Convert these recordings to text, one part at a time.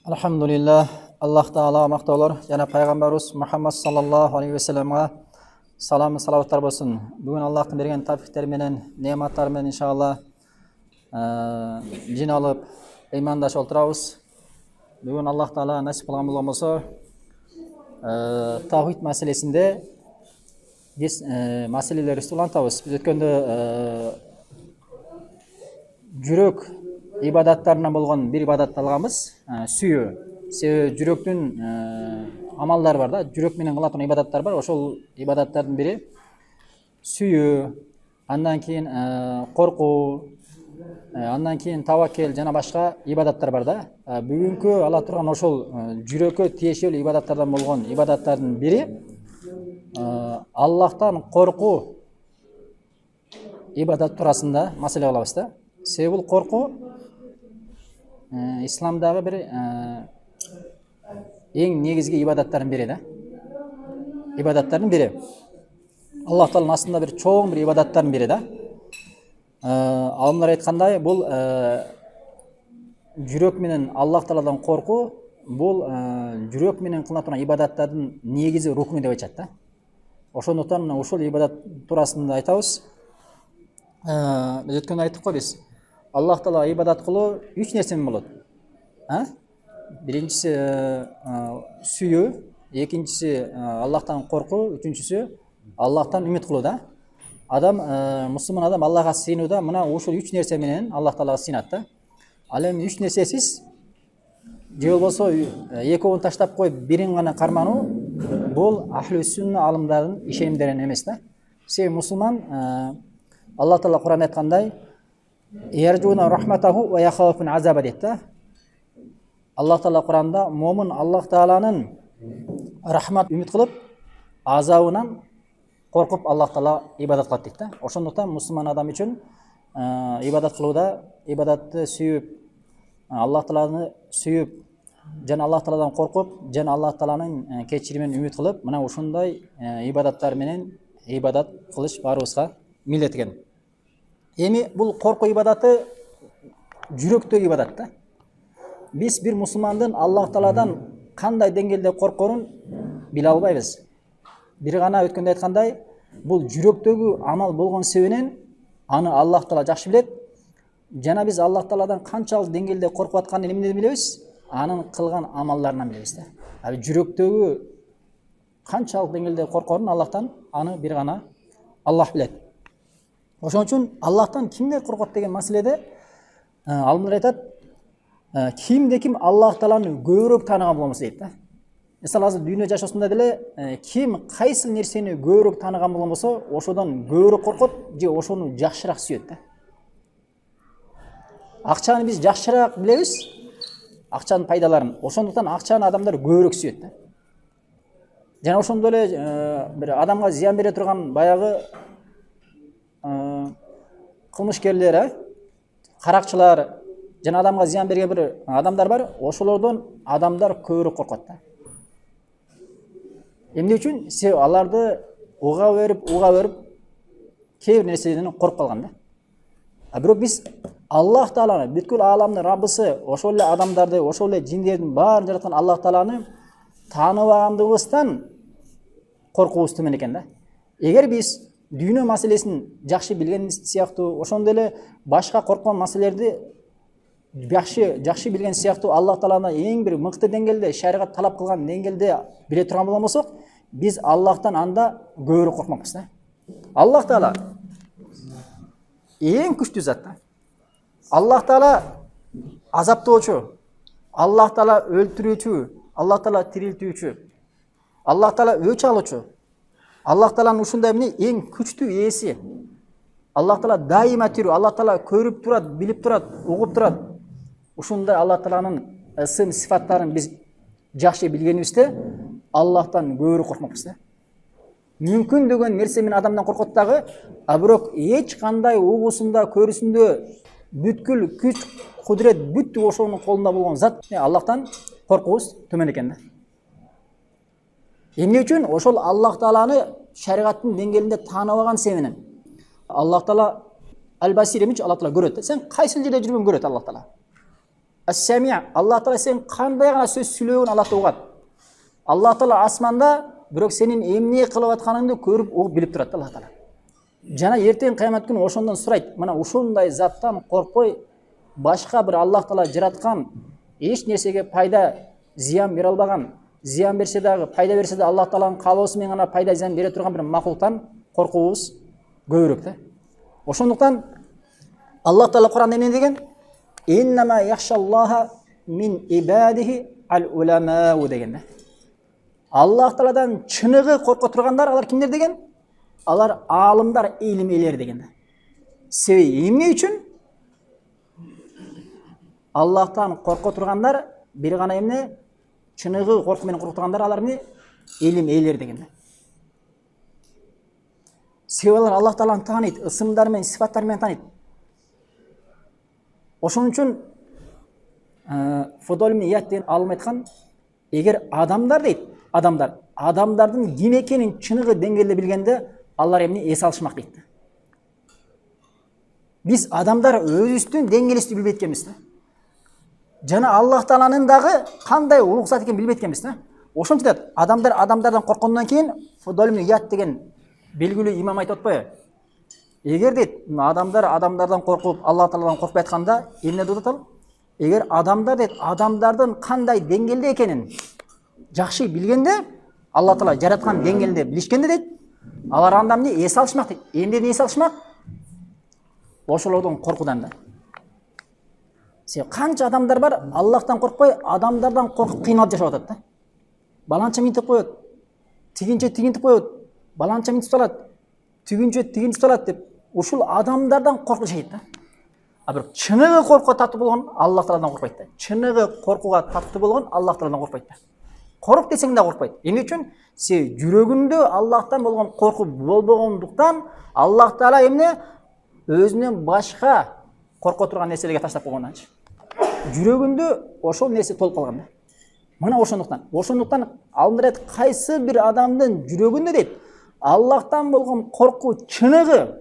Alhamdulillah, Allah Taala maqtovlar yana payg'ambarimiz Muhammad sallallohu alayhi vasallamga salom salavatlar bo'lsin. Bugun Allohning bergan tavfiqlari bilan, ne'matlari bilan inshaalloh jin olib iymondashib o'tiramiz. Bugun Alloh Taala nasib qilgan bo'lsa, tavhid masalasida biz masalalar ustulantamiz. Biz o'tganda yurak ibadatlarına bolgan bir ibadat alğamız, suyu. Yürekten amallar var da, yürek menen kılatan ibadatlar var. Oşol ibadatlardan biri suyu, andan keyin korku, andan keyin tavakkül jana başka ibadatlar var da. Bugünkü ala turgan oşol yürekке tiyешелүү ibadatlardan bolgan ibadatlardan biri Allah'tan korku ibadat turasında masale kılabыз da. Sebul korku İslam'dagi bir eng negizgi ibadatlardan biri da. İbadatlardan biri. Allah Taala aslında bir çoğun bir ibadatlardan biri da. Alimlar aytkanday bul yürek menen Allah Taaladan korku bul yürek menen kılınan ibadatlardan negizi rukunu dep aytат da. Ошондуктан ошол ибадат туурасында айтабыз. Biz өткөндө айттык го biz. Allah Taala ibadat kılуу 3 nerseмен болот. Birincisi suyu, ikincisi Allah'tan korku, üçüncüsü Allah'tan ümit kılуу da. Adam Müslüman adam Allah'a sığınуу da mına ошол 3 nerse менен Allah Taala sığınат да. Ал эми 3 нерсесиз же болбосо экөөнү таштап коюп бирин гана кармануу бул ахли сүнна алымдардын ишенимдеринен эмес да. Себеби мусулман Allah Taala Kur'an ayткандай Yercuna rahmetahu ve yakhafun azaba deydi. Allah Taala Kur'anda mo'min Allah Taala'nın rahmat ümit kılıp azabından korkup Allah Taala ibadat kılat deydi. Oşonduktan Müslüman adam için ibadat kılıuda ibadatты suyup Allah Taala'ны suyup jana Allah Taala'dan korkup jana Allah Taala'nın keçirimen ümit kılıp mına ошондой ibadatlar menen ibadat kılış barыбызга millet eken. Эми бул корку ибадаты жүрөктөгү ибадат да. Биз бир мусулмандын Аллах Тааладан кандай деңгээлде коркорун биле албайбыз. Бир гана өткөндө айткандай, бул жүрөктөгү амал болгон себебинен аны Аллах Таала жакшы билет. Жана биз Аллах Тааладан канчалык деңгээлде коркуп атканын эмнеден билебиз? Анын кылган амалдарынан билебиз да. Ал жүрөктөгү канчалык деңгээлде коркорун Аллахтан аны бир гана Аллах билет. Ошон үчүн Аллахтан кимдер коркот деген маселеде алымдар айтат, кимде ким Аллах Тааланы көбүрөөк тааныган болмосо дейт да. Мисалы азыр дүйнө жашоосунда деле ким кайсы нерсени көбүрөөк тааныган болмосо, ошодон көбүрөөк коркот же ошону жакшыраак сүйөт да. Акчаны биз жакшыраак билебиз, акчанын пайдаларын. Ошондуктан акчаны адамдар көбүрөөк сүйөт да. Жана ошондой эле бир адамга зыян бере турган баягы кылмышкерлер, каракчылар жана адамга зыян берген бир адамдар бар, ошолордон адамдар көбүрөөк коркот да. Эмне үчүн? Себеби аларды уга берип кээ бир нерседен коркуп калган да. Бирок биз Аллах Тааланы, бүткүл ааламдын Раббысы, ошол эле адамдарды, ошол эле жиндердин баарын жараткан Аллах Тааланы тааныбагандыгыбыздан коркуубуз төмөн экен да. Эгер биз дүйнө маселесин жакшы билген сыяктуу, ошондой эле башка корккон маселелерди жакшы билген сыяктуу Аллах Тааланы эң бир мыкты деңгээлде, шариат талап кылган деңгээлде биле турган болмосок, биз Аллахтан анда көбүрөөк коркмакпыз да. Аллах Таала эң күчтүү зат да. Аллах Таала азаптоочу, Аллах Таала өлтүрүүчү, Аллах Таала тирилтүүчү, Аллах Таала өч алуучу. Аллах Тааланын ушундай эмне эң күчтүү ээси. Аллах Таала дайыма тирүү, Аллах Таала көрүп турат, билип турат, угуп турат. Ушундай Аллах Тааланын сын сифаттарын биз жакшы билгенибизде Аллахтан көбүрөөк коркмакпыз да. Мүмкүн деген нерсе менен адамдан коркот дагы, бирок эч кандай угуусунда, көрүүсүндө бүткүл күч, кудурет бүт ошонун колунда болгон зат Аллахтан коркуубуз төмөн экен да. Эмне үчүн? Ошол Аллах Тааланы шариаттын деңгээлинде тааныбаган себебинен. Аллах Таала Al-Basir demiş Allah Teala görüyor. Sen kaysın жерде жүрбөң көрөт Allah Teala. ас-сами, Алла Тағала сен қандай ғана сөз сөйлеуін Алла Тағала ұғады. Алла Тағала асманда, бирок сенин эмне кылып атканыңды көрүп, угуп билип турат Алла Тағала. Жана ертең кыямат күнү ошондон сурайт. Мына ушундай заттан коркпой, башка бир Алла Тағала жараткан, эч нерсеге пайда, зыян бере албаган, зыян берсе дагы, пайда берсе да Алла Тағаланын каалоосу менен гана пайда зыян бере турган бир макулуктан коркуубуз көбүрөөк да. Ошондуктан Алла Тағала Куранда эмне деген? Иннама яхшаллаха мин ибадихи ал-уламау деген. Аллах Тағаладан чыныгы корко тургандар алар кимдер деген? Алар алымдар, илим ээлери деген. Себеби эмне үчүн? Аллахтан корко тургандар бир гана эмне? Чыныгы корку менен корко тургандар алар эмне? Илим ээлери деген. Себеби алар Аллах Тағаланы тааныйт, ысымдары менен, сифаттары менен тааныйт. Ошон үчүн Фудоль ибн Ияд деген алым айткан, эгер адамдар дейт, адамдардын ким экенин чыныгы деңгээлде билгенде, алар эмне эс алышмак дейт. Биз адамдар өзүбүздүн деңгээлибизди билбей эткенбиз да. Жана Аллах Тааланын дагы кандай улук зат экенин билбей эткенбиз да. Ошончо дейт, адамдардан корккондон кийин Фудоль ибн Ияд деген белгилүү имам айтып атпайбы? Эгер дейт, адамдардан коркуп, Аллах Тааладан коркпой атканда, эмне дейт ал? Эгер адамдар дейт, адамдардын кандай деңгээлде экенин жакшы билгенде, Аллах Таала жараткан деңгээлде билишкенде дейт, алар анда эмне эс алышмак дейт. Эмнеден эс алышмак? Ошолордон коркудан да. Себеби канча адамдар бар, Аллахтан коркпой, адамдардан коркуп кыйналып жашап атат да. Баланча минтип коет, тигинче тигинтип коет, баланча минтип салат, тигинче тигинтип салат деп, ушул адамдардан коркуп жашайт да. А бирок чыныгы коркуга татуу болгон Аллах Тааладан коркпойт да. Чыныгы коркуга татуу болгон Аллах Тааладан коркпойт да. Корк десең да коркпойт. Эмне үчүн? Себеби жүрөгүндө Аллахтан болгон корку болбогондуктан Аллах Таала эмне өзүнөн башка корко турган нерселерге таштап койгонданчы. Жүрөгүндө ошол нерсе толуп калган да. Мына ошондуктан алымдар айт, кайсы бир адамдын жүрөгүндө дейт, Аллахтан болгон корку чыныгы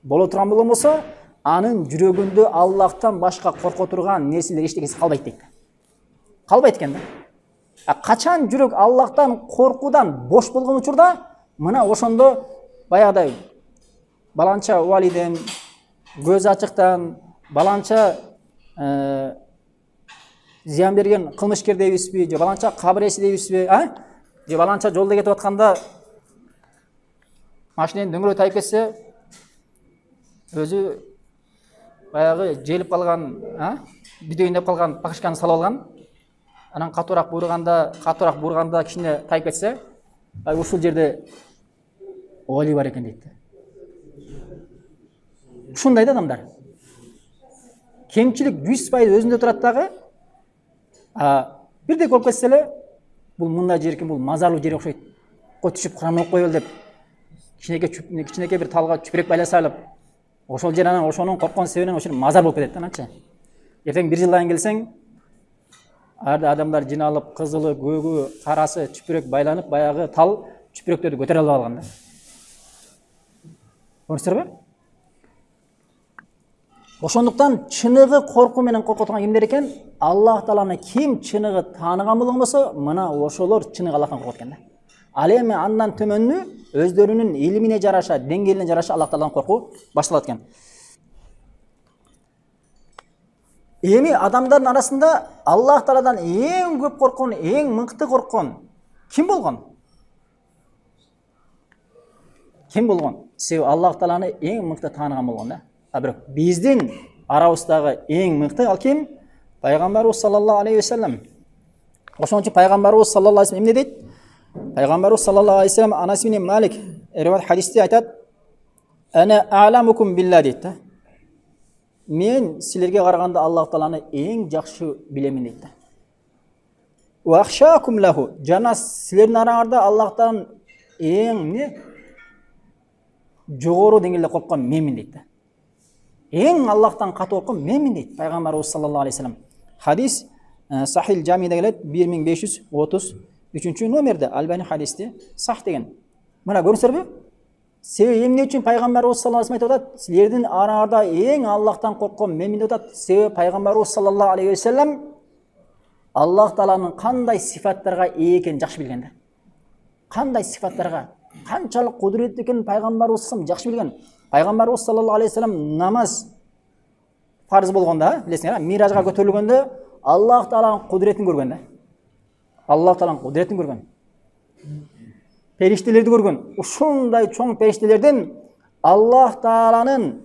боло турган болсо, анын жүрөгүндө Аллахтан башка корко турган нерселер эчтекеси калбайт дейт. Калбайт экен да. Качан жүрөк Аллахтан коркудан бош болгон учурда, мына ошондо баягыдай баланча валиден, көз ачыктан, баланча зыян берген кылмышкер дейбизби, же баланча кабыр ээси дейбизби, же баланча жолдо кетип атканда машинанын дөңгөлөгү тайып кетсе, өзү баягы желип калган, бүдөйүн деп калган пакышканы салып алган, анан катуураак буурганда кичине тайып кетсе, ушул жерде оли бар экен дейт. Ушундай да адамдар. Кемчилик 100% өзүндө турат дагы, бирдей көрүп кетсе эле, бул мындай жер экен, бул мазарлуу жер окшойт. Түшүп Куран окуп коелу деп, кичинекей бир талга чүпүрөк байлай салып, ошол жер анан ошонун корккон себебинен ошол мазар болуп кетет да, анча. Эртең бир жылдан келсең, арда адамдар жиналып, кызылы, көгү, карасы, чүпүрөк байланып, баягы тал чүпүрөктөрдү көтөрө албай калган да. Көрүңүздөр Ошондуктан чыныгы корку менен корко турган кимдер экен? Аллах Тааланы ким чыныгы тааныган болсо, мына ошолор чыныгы Аллахтан коркот экен да. Ал эми андан төмөнү өздөрүнүн илимине жараша, деңгээлине жараша Аллах Тааладан коркуу башталат экен. Эми адамдардын арасында Аллах Тааладан эң көп корккон, эң мыкты корккон ким болгон? Ким болгон? Себеби Аллах Тааланы эң мыкты тааныган болгон да. Бирок биздин арабыздагы эң мыкты ал ким? Пайгамбарыбыз саллаллаху алейхи ва саллам. Ошон үчүн Пайгамбарыбыз саллаллаху алейхи ва саллам эмне дейт? Пайгамбарыбыз саллаллаху алейхи ва саллам Анас ибн Малик риваят хадисте айтат: "Ана а'ламукум билла" дейт да. Мен силерге караганда Аллах Тааланы эң жакшы билемин дейт да. "Ва ахшакум лаху", жана силердин араңарда Аллахтан эң жогору деңгээлде корккон менмин дейт да. Эң Аллахтан катуу корккон менмин дейт Пайгамбарыбыз саллаллаху алейхи ва саллам. Хадис Сахил Жамиде келет 1533 номерде Албани хадисте сах деген. Мына көрүңүздөр Себеби эмне үчүн пайгамбарыбыз саллаллаху алейхи ва саллям айтып атат, силердин араңарда эң Аллахтан корккон мен деп атат. Себеби пайгамбарыбыз саллаллаху алейхи ва саллям Аллах Тааланын кандай сифаттарга ээ экенин жакшы билгендер. Кандай сифаттарга, канчалык кудуреттүү экенин пайгамбарыбыз жакшы билген. Пайгамбарыбыз саллаллаху алейхи ва саллям намаз фарз болгондо, билесиңер, миражга көтөрүлгөндө Аллах Тааланын кудуретін көргөн да. Аллах Тааланын кудуретін көргөн. Периштелерди көргөн. Ушундай чоң периштелерден Аллах Тааланын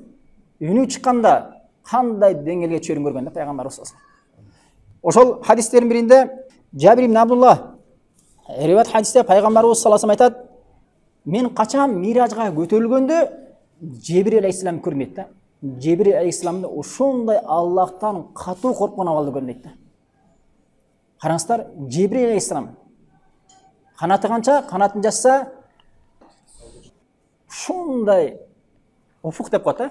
үнү чыкканда кандай деңгээлге чөйрүн көргөн да пайгамбарыбыз. Ошол хадистердин биринде Жабир ибн Абдуллах риваят хадисте пайгамбарыбыз саллаллаху алейхи ва саллям айтат: "Мен качан миражга көтөрүлгөндө Жебрил алейхиссалам көрмөйт да. Жебрил алейхиссаламды ушундай Аллахтан катуу корккон абалда көрдүм" дейт да. Караңыздар, Жебрил алейхиссалам канаты канча, канатын жасса ушундай уфук деп коет да.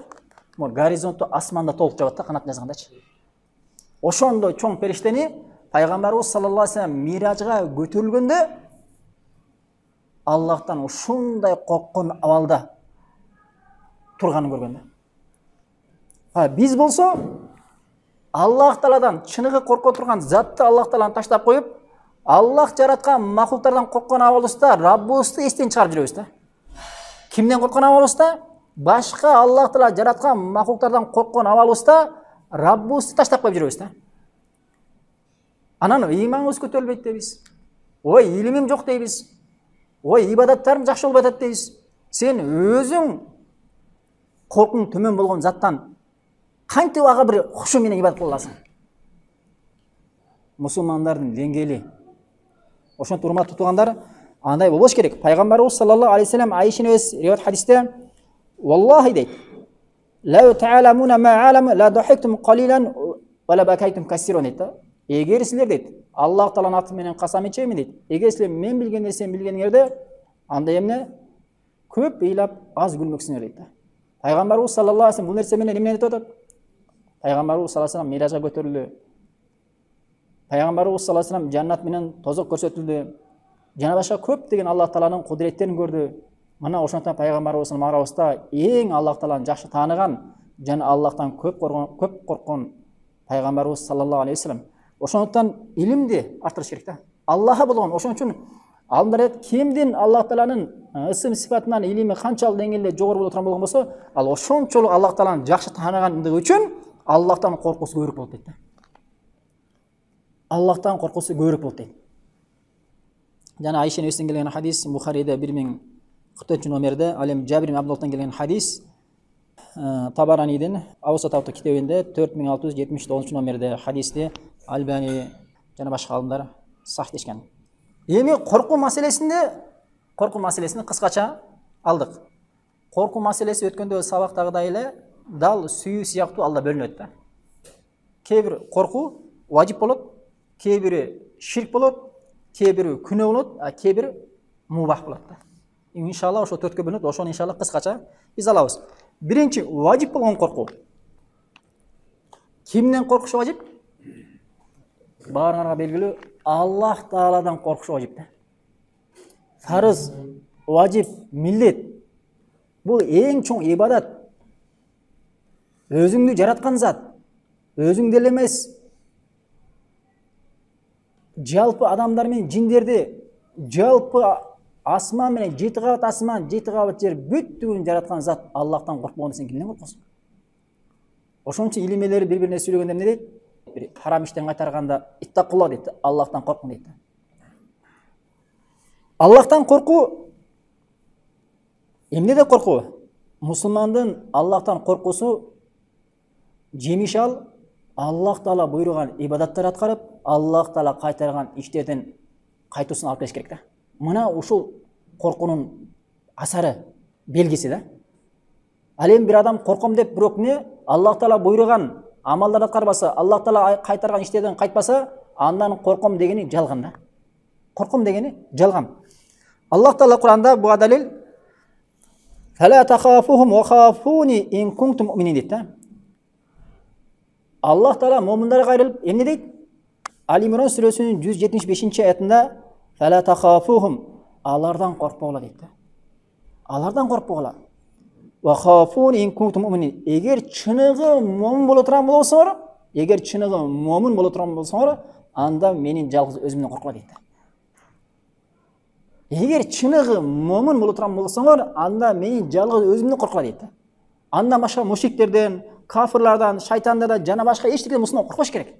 Горизонтту асманда толуп жабат да канатын жазгандачы. Ошондой чоң периштени пайгамбарыбыз саллаллаху алейхи ва саллям миражга көтөрүлгөндө Аллахтан ушундай корккон абалда турганын көргөн да. Биз болсо Аллах Тааладан чыныгы корко турган затты Аллах Тааланы таштап коюп, Аллах жараткан макулуктардан корккон абалыбызда Раббыбызды эстен чыгарып жүрөбүз да. Кимден корккон абалыбызда? Башка Аллах Таала жараткан макулуктардан корккон абалыбызда Раббыбызды таштап коюп жүрөбүз да. Анан ыйманыбыз көтөрүлбөйт дейбиз. Ой, илимим жок дейбиз. Ой, ибадаттарым жакшы болбой атат дейбиз. Сен өзүң коркуң төмөн болгон заттан кантип ага бир хушу менен ибадат кыла аласың? Мусулмандардын деңгээли. Ошентип урматтуу туугандар, андай болбош керек. Пайгамбарыбыз саллаллаху алейхи ва саллям Айшаныбыз риваят хадисте "Валлахи" дейт. "Лау та'аламуна ма алам ла дахиктум қалилан ва ла бакайтум кассирон" дейт. Эгер силер дейт, Аллах Тааланын аты менен касам ичемин дейт. Эгер силер мен билген нерсени билгениңерде, анда эмне көп ыйлап аз күлмөксүңөр дейт. Пайгамбарыбыз саллаллаху алейхи ва саллям бул нерсе менен эмне айтып атат? Пайгамбарыбыз саллаллаху алейхи ва саллям миражга көтөрүлдү. Пайгамбарыбыз саллаллаху алейхи ва саллям жаннат менен тозок көрсөтүлдү. Жана башка көп деген Аллах Тааланын кудуреттерин көрдү. Мына ошондон пайгамбарыбыздын арабызда эң Аллах Тааланы жакшы тааныган жана Аллахтан көп корккон пайгамбарыбыз саллаллаху алейхи ва саллям. Ошондон илимди артырыш керек да. Аллаха болгон. Ошон үчүн алдымдар айт, кимдин Аллах Тааланын ысым сифатынан илими канчалык деңгээлде жогору боло турган болгон болсо, ал ошончолук Аллах Тааланы жакшы тааныгандыгы үчүн Аллахтан коркусу көбүрөөк болот дейт да. Аллахтан коркусу көбүрөөк болот дейт. Жана Айша энебизден келген хадис Бухариде 1044 номерде, ал эми Жабир ибн Абдуллахтан келген хадис Табаранидин Аусатавты китебинде 4679 номерде хадисти Альбани жана башка алымдар сахиhlешкен. Эми коркуу маселесин кыскача алдык. Коркуу маселеси өткөндө сабактагыдай эле дал сүйүү сыяктуу алда бөлүнөт да. Кээ бир коркуу важип болот, кээ бири ширк болот, кээ бири күнөө болот, а кээ бири мубах болот да. Иншалла ошо төрткө бөлүнөт, ошону иншалла кыскача биз алабыз. Биринчи важип болгон коркуу. Кимден коркуш важип? Баарыңарга белгилүү, Аллах Тааладан коркуш важип да. Фарыз, важип, миллет. Бул эң чоң ибадат. Өзүңдү жараткан зат, өзүң деле эмес, жалпы адамдар менен жиндерди, жалпы асман менен жети кабат асман, жети кабат жер бүттүгүн жараткан зат Аллахтан коркпогондо сен кимден коркосуң? Ошон үчүн илимелер бири-бирине сүйлөгөндө эмне дейт? Бир харам иштен кайтарганда иттакулла дейт, Аллахтан коркуң дейт. Аллахтан коркуу эмнеде коркуу? Мусулмандын Аллахтан коркусу жемиш ал Аллах Таала буйруган ибадаттар аткарып, Аллах Таала кайтарган иштерден кайтуусун алып келиш керек да. Мына ушул коркунун асары, белгиси да. Ал эми бир адам корком деп бирок не Аллах Таала буйруган амалдар аткарбаса, Аллах Таала кайтарган иштерден кайтпаса, андан корком дегени жалган да. Корком дегени жалган. Аллах Таала Куранда буга далил "Фала тахафухум ва хафуни ин кунтум муъминин" дейт да. Аллах Таала муъминдарга кайрылып эмне дейт? Али Имран сүрөсүнүн 175-аятында "Фала тахафухум" алардан коркпогула дейт да. алардан коркпогула. Ва хафун ин кунтум муминин. Эгер чыныгы момун боло турган болсоңор, эгер чыныгы момун боло турган болсоңор, анда менин жалгыз өзүмдөн коркпа дейт. Эгер чыныгы момун боло турган болсоңор, анда менин жалгыз өзүмдөн коркпа дейт. Андан башка мушриктерден, кафирлардан, шайтандардан жана башка эчтекеден мусулман коркпош керек.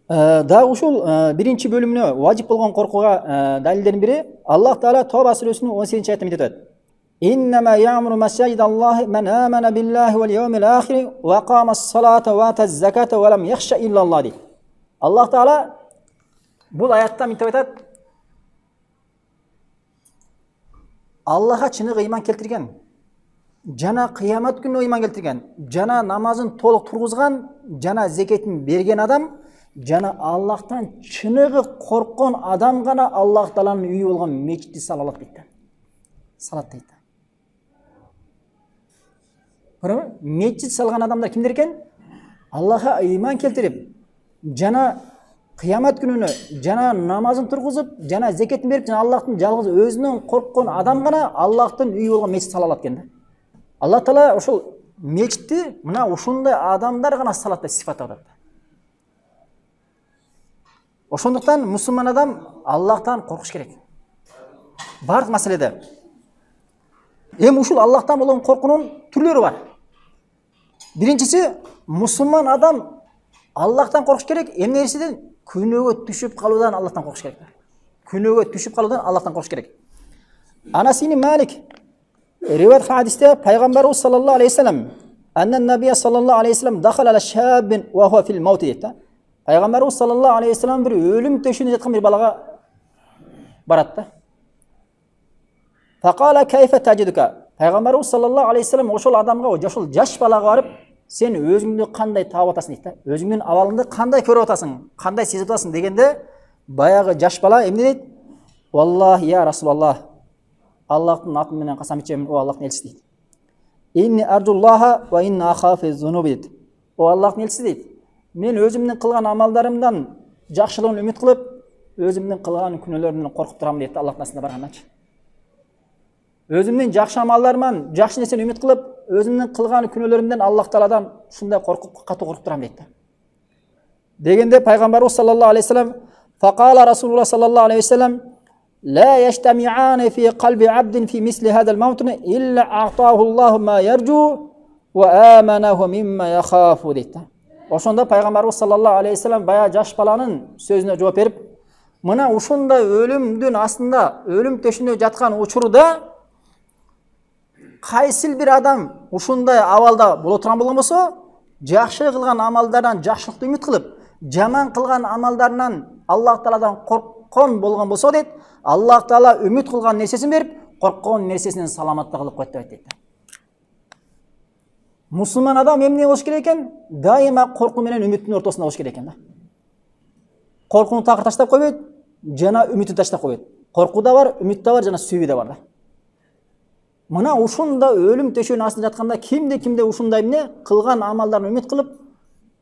Дагы ушул биринчи бөлүмүнө важип болгон коркууга далилдердин бири Аллах Таала Тоба сүрөсүнүн 18-аятында мындай айтат. Иннама я'муру масajidallohi man amana billahi wal yawmil akhir wa qama as-salata wa ata az-zakata wa lam yakhsha illa Allah deyт. Аллах Таала бул аятта мынтип айтат. Аллахка чыныгы ыйман келтирген, жана кыямат күнүнө ыйман келтирген, жана намазын толук тургузган, жана зекетин берген адам, жана Аллахтан чыныгы корккон адам гана Аллах Тааланын үйү болгон мечитти сала алат дейт. Салат дейт. Мечит салган адамдар кимдер экен? Аллахка ыйман келтирип, жана кыямат күнүнө, жана намазын тургузуп, жана зекетин берип, жана Аллахтын жалгыз өзүнөн корккон адам гана Аллахтын үйү болгон мечит сала алат экен. Аллах Таала ошол мечитти мына ушундай адамдар гана салат деп сифаттап атат. Ошондуктан мусулман адам Аллахтан коркуш керек. Бардык маселеде. Эми ушул Аллахтан болгон коркуунун түрлөрү бар. Биринчиси, мусулман адам Аллахтан коркуш керек. Эмне нерседен? Күнөөгө түшүп калуудан Аллахтан коркуш керек. Күнөөгө түшүп калуудан Аллахтан коркуш керек. Анас ибн Малик риваят хадисте пайгамбарыбыз саллаллаху алейхи вассалам аннан набия саллаллаху алейхи вассалам дахала ала шаббин ва хуа фил маут дейт. Пайгамбарыбыз саллаллаху алейхи вассалам бир өлүм төшүндө жаткан бир балага барат да. Факала кайфа таджидука. Пайгамбарыбыз саллаллаху алейхи вассалам ошол адамга, ошол жаш балага барып, сен өзүңдү кандай таап атасың дейт да. Өзүңдүн абалыңды кандай көрүп атасың, кандай сезип атасың дегенде, баягы жаш бала эмне дейт? Валлахи я Расулаллах. Аллахтын аты менен касам ичем, о Аллахтын элчиси дейт. Инни арджуллаха ва инна ахафи зунуби дейт. О Аллахтын элчиси дейт. Мен өзүмдүн кылган амалдарымдан жакшылыгын үмүт кылып, өзүмдүн кылган күнөөлөрүмдөн коркуп турам дейт Аллахтын астына барганчы. Өзүмдүн жакшы амалдарымдан жакшы нерсени үмүт кылып, өзүмдүн кылган күнөөлөрүмдөн Аллах Тааладан ушундай катуу коркуп турам дейт. Дегенде пайгамбарыбыз саллаллаху алейхи вассалам факала Расулуллах саллаллаху алейхи вассалам لا يجتمعان في قلب عبد في مثل هذا الموطن إلا أعطاه الله ما يرجو وآمنه مما يخاف дейт. Ошондо пайгамбарыбыз саллаллаху алейхи вассалам бая жаш баланын сөзүнө жооп берип, мына ушундай өлүмдүн астында, өлүм төшүндө жаткан учурда кайсыл бир адам ушундай абалда боло турган болгон болсо, жакшы кылган амалдардан жакшылыкты үмүт кылып, жаман кылган амалдарынан Аллах Тааладан корккон болгон болсо дейт, Аллах Таала үмүт кылган нерсесин берип, корккон нерсесинен саламатта кылып коет дейт. Мусулман адам эмне болуш керек экен? Дайыма коркуу менен үмүттүн ортосунда болуш керек экен да. Коркууну такыр таштап койбойт, жана үмүтү таштап койбойт. Коркуу да бар, үмүт да бар, жана сүйүү да бар да. Мына ушунда өлүм төшөөнүн астында жатканда кимде ушундай эмне кылган амалдарын үмүт кылып,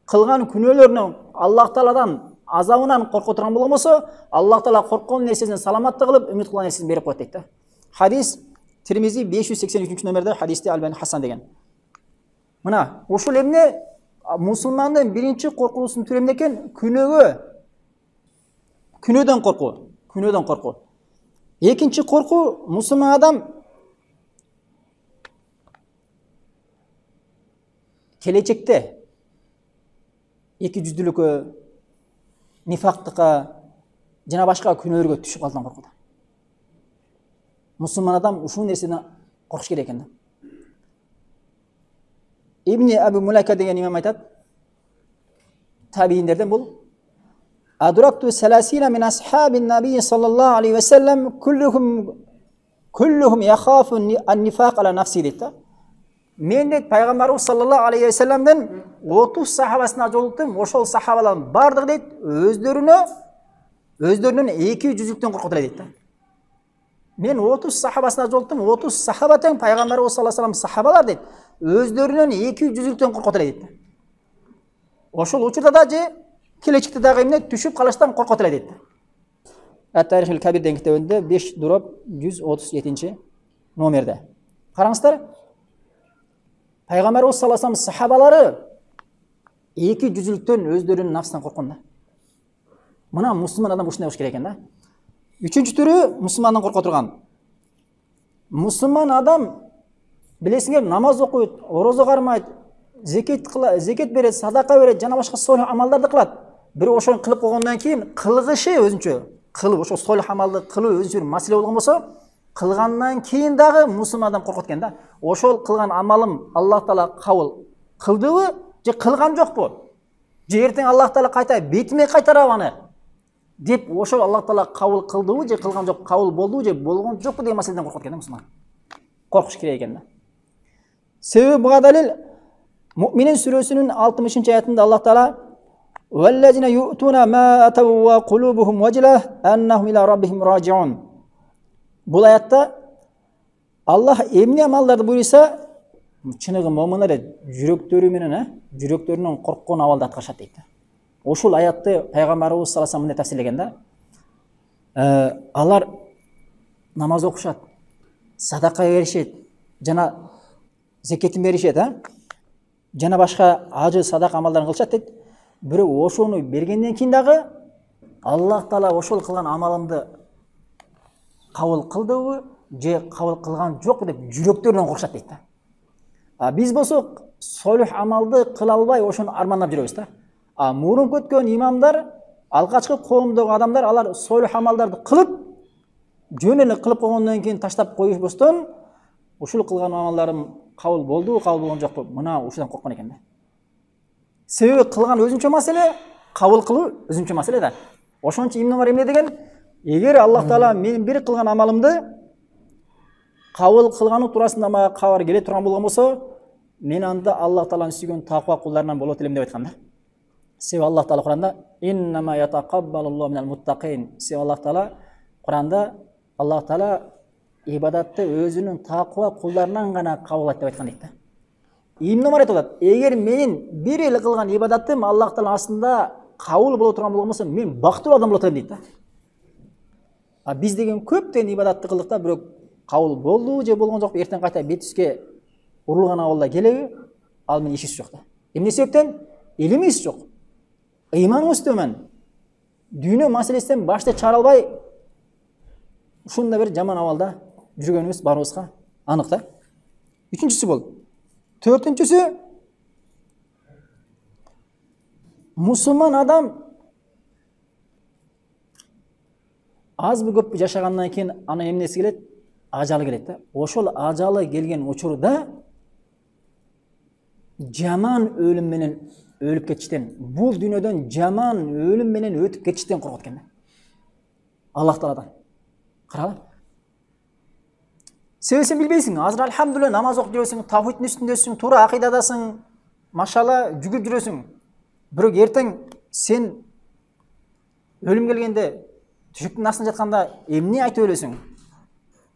кылган күнөөлөрүнөн Аллах Тааладан азабынан коркуп турган болгон болсо, Аллах Таала корккон нерсесин саламатта кылып, үмүт кылган нерсесин берип коет дейт да. Хадис Тирмизи 583 номерде хадисте Албани Хасан деген. Мына ушул эмне мусулмандын биринчи коркуусунун түрү эмне экен? Күнөөдөн коркуу. Экинчи коркуу мусулман адам келечекте эки жүздүүлүккө, нифактыкка жана башка күнөөлөргө түшүп калган коркууда. Мусулман адам ушул нерседен коркуш керек экен да. Ибн Абу Мулайка деген имам айтат, табииндерден бул. Адракту саласина мин асхабин набий саллаллаху алейхи ва саллям куллухум яхафу ан-нифак ала нафси дейт да. Мен дейт пайгамбарыбыз саллаллаху алейхи ва салламдын 30 сахабасына жолуктум. Ошол сахабалардын бардыгы дейт өздөрүнүн эки жүздүктөн коркут дейт да. Мен 30 сахабасына жолуктум. 30 сахаба тең пайгамбарыбыз саллаллаху алейхи ва саллам сахабалар дейт өздөрүнүн эки жүздүктөн коркут дейт да. Ошол учурда да же келечекте дагы эмне түшүп калыштан коркут дейт. Ат-Тарихил Кабир деген кітабында 5-137 номерде. Қараңыздар, Пайғамбарымыз саллаллаху алейхи вассалам сахабалары екі жүзділіктен өздерінің нафсынан қорққан да. Мына мұсылман адам осындай болуш керек екен да. Үшінші түрі мұсылманнан қорқа тұрған. Мұсылман адам білесіңдер, намаз оқиды, ораза қармайды, зекет береді, садақа береді, жана башка солих амалдарды кылат. Бирок ошону кылып койгондон кийин кылгышы өзүнчө, кылып ошо солих амалды кылуу өзүнчө бир маселе болгон болсо, кылгандан кийин дагы мусулман адам коркот экен да. Ошол кылган амалым Аллах Таала кабыл кылдыбы же кылган жокпу? Же эртең Аллах Таала кайта бетиме кайтарабы аны? Деп ошол Аллах Таала кабыл кылдыбы же кылган жок, кабыл болдубу же болгон жокпу деген маселеден коркот экен да мусулман. Коркуш керек экен да. Себеби буга далил Mü'minin сүрөсүнүн 60-аятында Аллах Таала "Валлазина ю'туна ма атау ва кулубухум важилах аннахум иля раббихим раджиун". Бул аятта Аллах эмне амалдарды буйруса, чыныгы момундар жүрөктөрү менен, жүрөктөрүнүн корккон абалды аткарышат дейт. Ошол аятты пайгамбарыбыз саллаллаху алейхи вассалам мындай тафсирлеген да. Алар намаз окушат, садака беришет, жана зекетин беришет, жана башка ажы садак амалдарын кылышат дейт. Бирок ошону бергенден кийин дагы Аллах Таала ошол кылган амалымды кабыл кылдыбы же кабыл кылган жокпу деп жүрөктөрүнөн коркушат дейт да. Биз болсок солих амалды кыла албай ошону армандап жүрөбүз да. Мурунку өткөн имамдар, алгачкы коомдогу адамдар алар солих амалдарды кылып, жөн эле кылып койгондон кийин таштап коюшпостон ушул кылган амалдарым кабыл болду, кабыл болгон жокпу? Мына ушудан корккон экен да. Себеби кылган өзүнчө маселе, кабыл кылуу өзүнчө маселе да. Ошон үчүн Ибн Умар эмне деген? Эгер Аллах Таала менин бир кылган амалымды кабыл кылганы туурасында мага кабар келе турган болгон болсо, мен анда Аллах Тааланын сүйгөн таква кулдарынан болот элем деп айткан да. Себеби Аллах Таала Куранда иннама ятакаббалуллаху минал муттакин. Себеби Аллах Таала Куранда Аллах Таала ибадатты өзүнүн таква кулдарынан гана кабыл кылат деп айткан дейт да. Ибн Умар айтат, эгер менин бир эле кылган ибадатым Аллах Тааланын астында кабыл боло турган болгон болсо, мен бактылуу адам болот элем дейт да. Биз деген көптөгөн ибадатты кылдык да, бирок кабыл болду же болгон жок, эртең кайта бетибизге урулган абалда келеби? Ал менен ишибиз жок да. Эмне себептен? Илимибиз жок. Ыйманыбыз төмөн. Дүйнө маселесинен башты чыгара албай ушундай бир жаман абалда жүргөнүбүз барыбызга анык да. Үчүнчүсү бул. Төртүнчүсү, мусулман адам азбы көппү жашагандан кийин анын эмнеси келет? Ажалы келет да. Ошол ажалы келген учурда жаман өлүм менен өлүп кетиштен, бул дүйнөдөн жаман өлүм менен өтүп кетиштен коркот экен да. Аллах Тааладан. Каралы. Себеби сен билбейсиң, азыр алхамдулилла намаз окуп жүрөсүң, тавхидтин үстүндөсүң, туура акыйдадасың, машалла жүгүп жүрөсүң. Бирок эртең сен өлүм келгенде, түшүктүн астында жатканда эмне айтып өлөсүң?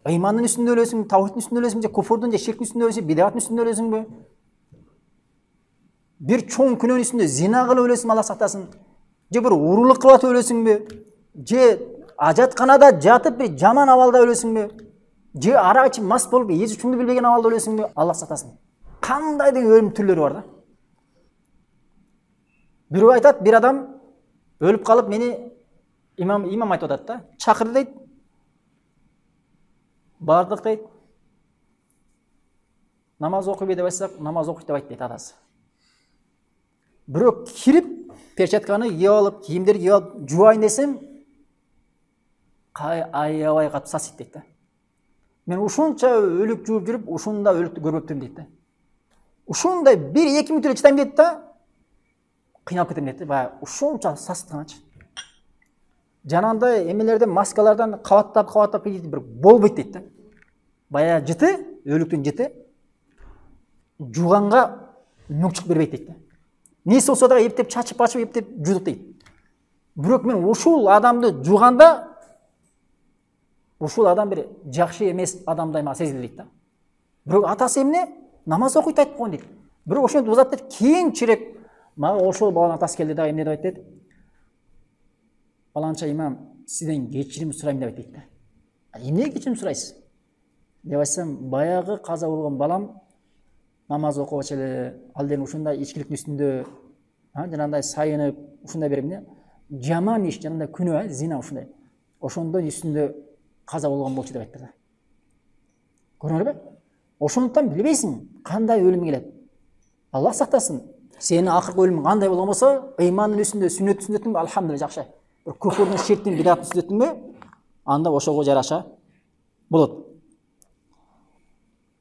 Ыймандын үстүндө өлөсүң, тавхидтин үстүндө өлөсүң, же куфурдун же ширктин үстүндө өлөсүң, бидаттын үстүндө өлөсүңбү? Бир чоң күнөөнүн үстүндө зина кылып өлөсүңбү, Аллах сактасын? Же бир уурулук кылып атып өлөсүңбү? Же ажатканада жатып бир жаман абалда өлөсүңбү? Же арак ичип мас болуп эз учунду билбеген абалда өлөсүңбү? Аллах сактасын. Кандай деген өлүм түрлөрү бар да. Бирөө айтат, бир адам өлүп калып, мени имам айтып атат да, чакырды дейт. Бардык дейт. Намаз окуйбу деп айтсак, намаз окуйт деп айт дейт атасы. Бирок кирип, перчатканы кийип алып, кийимдерди кийип алып, жуайын десем, аябай катып сасыйт дейт да. Мен ушунча өлүк жууп жүрүп, ушунда өлүктү көрбөптүм дейт да. Ушундай 1-2 мүнөт эле чыдайм дейт да. Кыйналып кетем дейт да. Баягы ушунча сасытканачы. Жанагындай эмелерден, маскалардан кабаттап кетти, бир болбойт дейт да. Баягы жыты, өлүктүн жыты жууганга мүмкүнчүлүк бербейт дейт да. Несі болса да ептеп, чачып-пачып, ептеп жудық дейді. Бирок мен ушул адамды жуганда, ушул адам бир жакшы эмес адамдай мага сезилди дейт да. Бирок атасы эмне? Намаз окуйт айтып койгон дейт. Бирок ошентип узат дейт. Кийинчерээк мага ошол баланын атасы келди да эмне деп айтты дейт? Баланча имам, сізден кешірім сұраймын деп айтты. Эмнеге кешірім сұрайсыз деп айтсам, баяғы қаза болған балам намаз оқып эле, алден ушундай ичкиликтин үстүндө жанагындай сайынып, ушундай бир эмне жаман иш, жанагындай күнөө, зина ушундай. Ошондон үстүндө каза болгон болчу деп айтты. Көрдүңөрбү? Ошондуктан билбейсиң кандай өлүм келет. Аллах сактасын. Сенин акыркы өлүмүң кандай болгон болсо, ыймандын үстүндө сүннөт үстүндө алхамдулилlah жакшы. Бир күфүрдүн, ширктин, бидаттын үстүндө анда ошого жараша болот.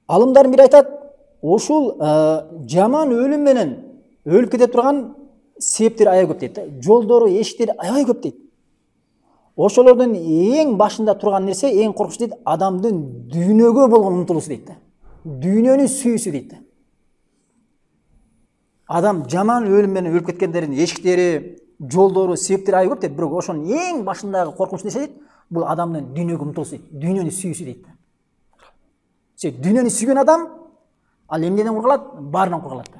Алымдар бири айтат, ушул жаман өлүм менен өлүп кете турган себептер аябай көп дейт. Жолдору, эшиктери аябай көп дейт. Ошолордун эң башында турган нерсе, эң коркунучу дейт, адамдын дүйнөгө болгон умтулуусу дейт. Дүйнөнү сүйүүсү дейт. Адам жаман өлүм менен өлүп кеткендердин эшиктери, жолдору, себептери аябай көп дейт. Бирок ошонун эң башындагы коркунучу нерсе дейт, бул адамдын дүйнөгө умтулуусу дейт. Дүйнөнү сүйүүсү дейт. Дүйнөнү сүйгөн адам ал эмнеден куркалат? Баарынан куркалат.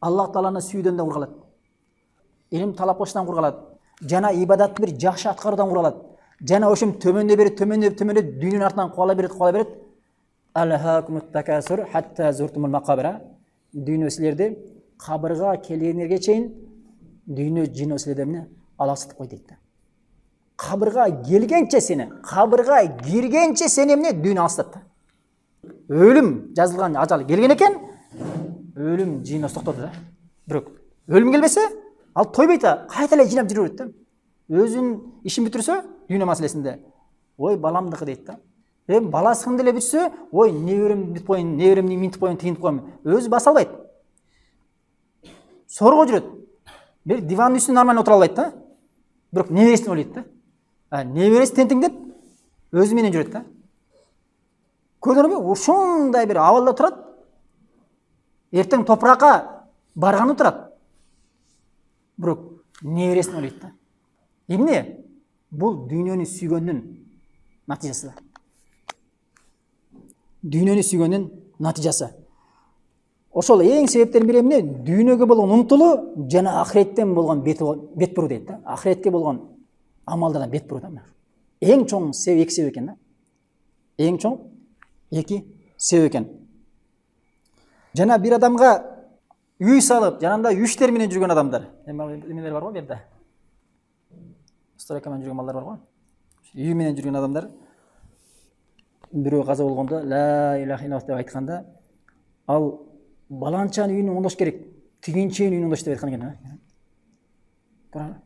Аллах Тааланы сүйүүдөн да куркалат. Илим талап кылыштан куркалат. Жана ибадатты бир жакшы аткаруудан куркалат. Жана ошом төмөндө дүйнөнүн артынан куала берет. Алхакумут такасур хатта зуртумул макабира. Дүйнө силерди кабырга келгендерге чейин дүйнө жин силерди эмне алаксытып кой дейт. Кабырга келгенче сени, кабырга киргенче сени эмне дүйнө алыстат. Өлүм жазылган ажал келген экен, өлүм жийноос токтоду да. Бирок өлүм келбесе, ал тойбойт, кайта эле жыйнап жүрө берет да. Өзүнүн ишин бүтүрсө, дүйнө маселесинде, ой баламдыкы дейт да. Баласыгын деле бүтсө, ой неберем бүтүп коюн, неберемни минтип коюн, тигинтип коюн. Өзү баса албайт. Сорго жүрөт. Бир дивандын үстүндө нормально отура албайт да. Бирок небересин ойлойт да. Небереси тентиңдеп өзү менен жүрөт да. Көрдүңөрбү? Ошондой бир абалда турат. Эртең топуракка барганы турат. Бирок небересин ойлойт да. Эмне? Бул дүйнөнү сүйгөндүн натыйжасы. Дүйнөнү сүйгөндүн натыйжасы. Ошол эң себептердин бири эмне? Дүйнөгө болгон умтулуу жана ахиреттен болгон бет буруу дейт да. Ахиретке болгон амалдардан бет буруу да. Эң чоң себеп эки себеп экен да. Эң чоң эки себеп экен. Жана бир адамга үй салып, жанында үчтер менен жүргөн адамдар. Эмелер бар го бу жерде. Стройка менен жүргөн балдар бар го. Үй менен жүргөн адамдар бирөө каза болгондо ла илаха иллаллах деп айтканда, ал баланчанын үйүнө оңдош керек, тигинченин үйүнө оңдош деп айткан экен. Көрөңүз.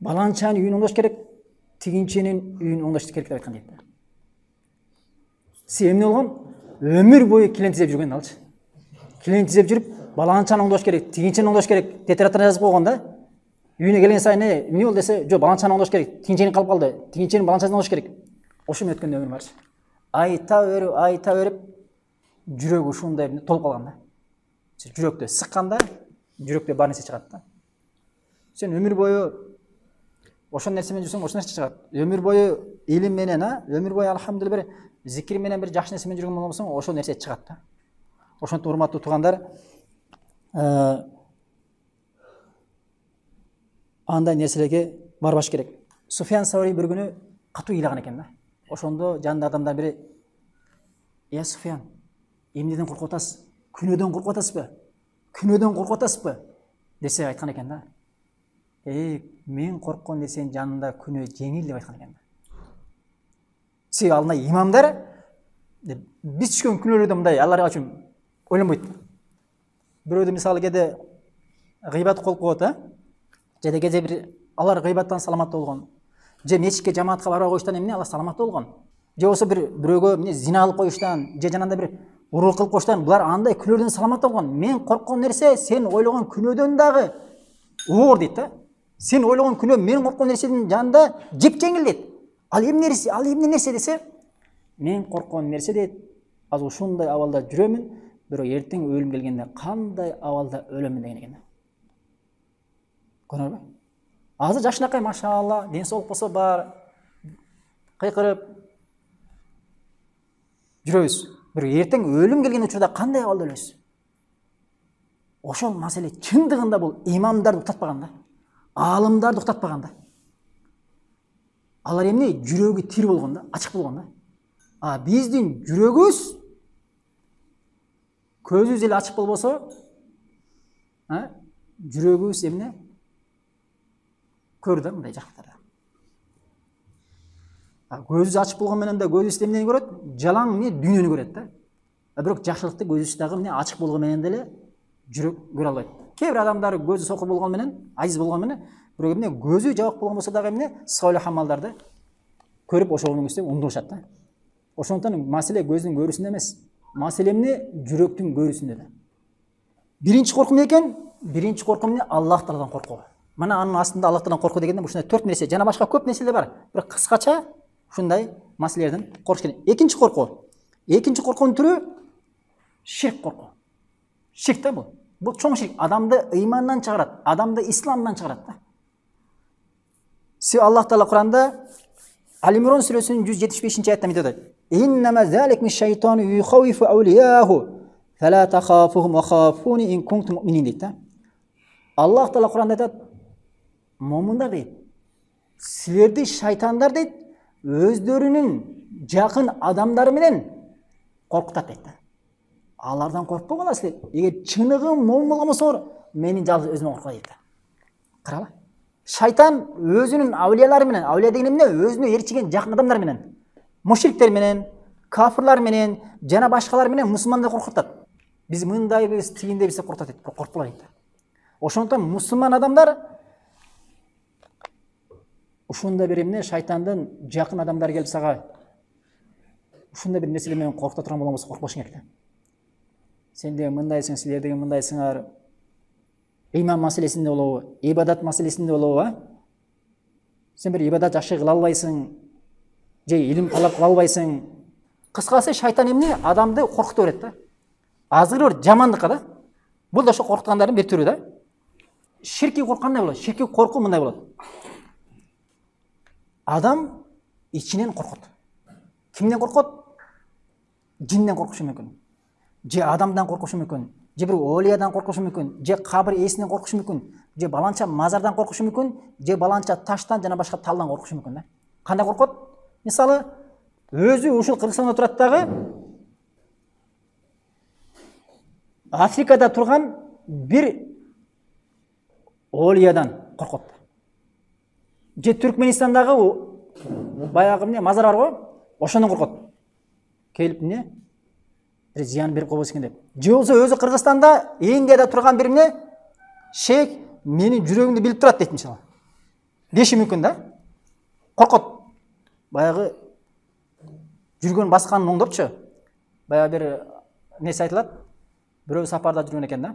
Баланчанын үйүнө оңдош керек, тигинченин үйүнө оңдош керек деп айткан дейт. Эмне болгон? Өмүр бою килен тизеп жүргөн алчы. Килен тизеп жүрүп, баланчаны оңдош керек, тигинчени оңдош керек, тетрадтан жазып койгон да. Үйүнө келген сайын эмне болду десе, жок, баланчаны оңдош керек, тигинчени калып калды, тигинченин баланчасын оңдош керек. Ошо өткөн өмүр барчы. Айта берип, жүрөк ушундай толуп калган да. Жүрөктө сыкканда, жүрөктө бар нерсе чыгат да. Сен өмүр бою ошол нерсе менен жүрсөң, ошол нерсе чыгат. Өмүр бою илим менен, өмүр бою алхамдулилlah бир зикир менен бир жакшы нерсе менен жүргөн болсоң, ошол нерсе чыгат да. Ошондуктан урматтуу туугандар, андай нерселерге барбаш керек. Суфян Саури бир күнү катуу ыйлаган экен да. Ошондо жанында адамдар бири: "Я Суфян, эмнеден коркуп атасыз? Күнөөдөн коркуп атасызбы? Күнөөдөн коркуп атасызбы?" десе айткан экен да. Мен корккон нерсенин жанында күнөө жеңил деп айткан экен. Себеби алдына имамдар биз түшкөн күнөөлөрдө мындай Алла үчүн ойлонбойт. Бирөөдө мисалы кээде гыйбат кылып коет, жада кээде бир алар гыйбаттан саламат болгон. Же мечитке жамаатка барбай коюштан эмне алар саламат болгон. Же болсо бирөөгө эмне зина кылып коюштан, же жанагындай бир урук кылып коюштан булар андай күнөөлөрдөн саламат болгон. Мен корккон нерсе сен ойлогон күнөөдөн дагы оор дейт да. Сен ойлогон күнөө мен корккон нерседин жанында жеп жеңил дейт. Ал эмне нерсе десе, мен корккон нерсе дейт, азыр ушундай абалда жүрөмүн, бирок эртең өлүм келгенде кандай абалда өлөмүн деген экен. Көрдүңөрбү? Азыр жашынакай машалла, ден соолук болсо бар, кыйкырып жүрөбүз. Бирок эртең өлүм келген учурда кандай абалда өлөбүз? Ошол маселе чындыгында бул имамдарды уктатпаган да, аалымдарды уктатпаган да. Алар эмне жүрөгү тир болгон да, ачык болгон да. А биздин жүрөгүбүз, көзүбүз эле ачык болбосо, жүрөгүбүз эмне? Көрдү да мындай жактарда. Көзүбүз ачык болгон менен да көзүбүз эмнени көрөт? Жалаң эмне дүйнөнү көрөт да. Бирок жакшылыкты көзүбүз дагы эмне ачык болгон менен деле жүрөк көрө албайт. Кээ бир адамдар көзү сокур болгон менен, ажиз болгон менен, бирок эмне көзү жабык болгон болсо дагы эмне салih хамалдарды көрүп ошонун үстүнө умтулушат да. Ошондуктан маселе көздүн көрүүсүндө эмес. Маселе эмне? Жүрөктүн көрүүсүндө да. Биринчи корку эмне экен? Биринчи корку эмне? Аллах Тааладан коркуу. Мына анын астында Аллах Тааладан коркуу дегенде ушундай 4 нерсе, жана башка көп нерселер бар. Бирок кыскача ушундай маселелерден коркуш керек. Экинчи коркуу. Экинчи коркуунун түрү ширк коркуу. Ширк да бул. Бул чоң ширк. Адамды ыймандан чыгарат, адамды исламдан чыгарат да. Аллах Таала Куранда Ал-Имрон сүрөсүнүн 175-аятта мындай дейт: "Иннама заликми шайтану юхавифу аулияху, фала тахафухум ва хафуни ин кунтум муъминин" дейт да. Аллах Таала Куранда айтат: "Момундар" дейт, "Силерди шайтандар" дейт, "өздөрүнүн жакын адамдары менен коркутат" дейт да. Алардан коркпогула силер. Эгер чыныгы момун болгонсоңор, менин жалгыз өзүмө коркула дейт да. Карала. Шайтан өзүнүн аулиялары менен, аулия деген эмне? Өзүнө ээрчиген жакын адамдар менен, мушриктер менен, кафирлар менен, жана башкалар менен мусулманды коркутат. Биз мындайбыз, тигиндейбиз деп коркутат дейт, коркпула дейт. Ошондуктан мусулман адамдар ушундай бир эмне, шайтандын жакын адамдары келип сага ушундай бир нерселер менен коркута турган болгон болсо коркпошуң керек да. Сен деген мындайсың, силер деген мындайсыңар. Иман маселесинде болобу, ибадат маселесинде болобу, сен бир ибадат жакшы кыла албайсың, же илим талап кыла албайсың. Кыскасы шайтан эмне? Адамды коркута берет да. Азыр бир жамандыкка да. Бул да ошо коркуткандардын бир түрү да. Ширки корку кандай болот? Ширки корку мындай болот. Адам ичинен коркот. Кимден коркот? Жинден коркушу мүмкүн. Же адамдан коркушу мүмкүн. Же бир олиядан коркушу мүмкүн. Же кабыр ээсинен коркушу мүмкүн. Же баланча мазардан коркушу мүмкүн. Же баланча таштан жана башка талдан коркушу мүмкүн да. Кандай коркот? Мисалы, өзү ушул Кыргызстанда турат дагы Африкада турган бир олиядан коркот. Же Түркменистандагы баягы эмне мазар бар го, ошондон коркот. Келип эмне? Бир зыян берип койбосун экен деп. Же болсо өзү Кыргызстанда, Индияда турган бир эмне? Шейх менин жүрөгүмдү билип турат дейт мисалы. Деши мүмкүн да? Коркот. Баягы жүргөн басканын оңдопчу. Баягы бир нерсе айтылат. Бирөө сапарда жүргөн экен да.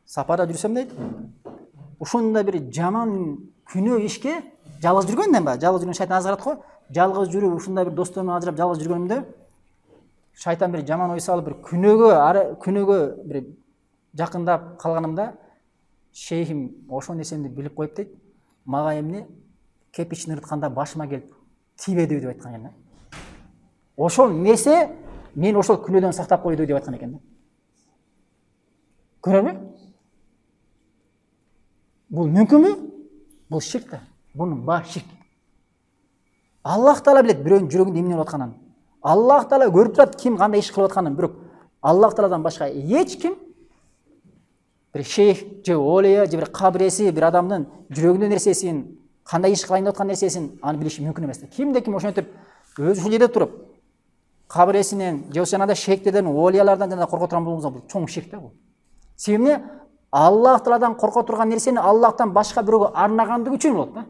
Сапарда жүрсөм дейт, ушундай бир жаман күнөө ишке жалгыз жүргөндөн ба? Жалгыз жүргөн шайтан азырат го. Жалгыз жүрүп ушундай бир досторумдан ажырап жалгыз жүргөнүмдө шайтан бир жаман ой салып бир күнөөгө бир жакындап калганымда шейхим ошол нерсемди билип коюп дейт. Мага эмне кепични ырытканда башыма келип тийбеди деп айткан экен да. Ошол нерсе мен ошол күнөөдөн сактап койду деп айткан экен да. Көрөбү? Бул мүмкүнбү? Бул ширк да. Бунун баары ширк. Аллах Таала билет бирөөнүн жүрөгүндө эмне болуп атканын. Аллах Таала көрүп турат ким кандай иш кылып атканын, бирок Аллах Тааладан башка эч ким бир шейх же олия же бир кабиреси бир адамдын жүрөгүндө нерсесин, кандай иш кылайын деп аткан нерсесин аны билиши мүмкүн эмес да. Кимде ким ошентип өзү ушул жерде туруп кабиресинен же жанагындай шейхтерден, олиялардан жана корко турган болгонсо бул чоң ширк да бул. Себеби Аллах Тааладан корко турган нерсени Аллахтан башка бирөөгө арнагандыгы үчүн болот да.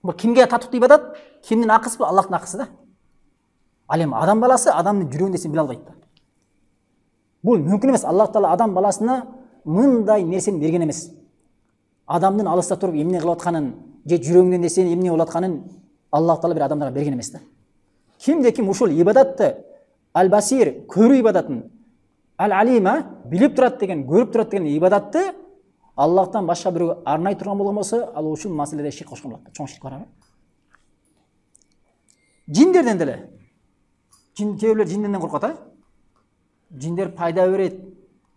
Бул кимге татыктуу ибадат? Кимдин акысы бул? Аллахтын акысы да. Ал эми адам баласы адамдын жүрөгүндесин биле албайт да. Бул мүмкүн эмес. Аллах Таала адам баласына мындай нерсени берген эмес. Адамдын алыста туруп эмне кылып атканын, же жүрөгүндө нерсени эмне болуп атканын Аллах Таала бир адамдарга берген эмес да. Кимде ким ушул ибадатты, ал-басир, көрүү ибадатын, ал-алима, билип турат деген, көрүп турат деген ибадатты Аллахтан башка бирөөгө арнай турган болгон болсо, ал ушул маселеде ширк кошкон болот. Чоң ширк бар. Жиндерден деле. Кээбирлер жинден коркот, Жиндер пайда берет.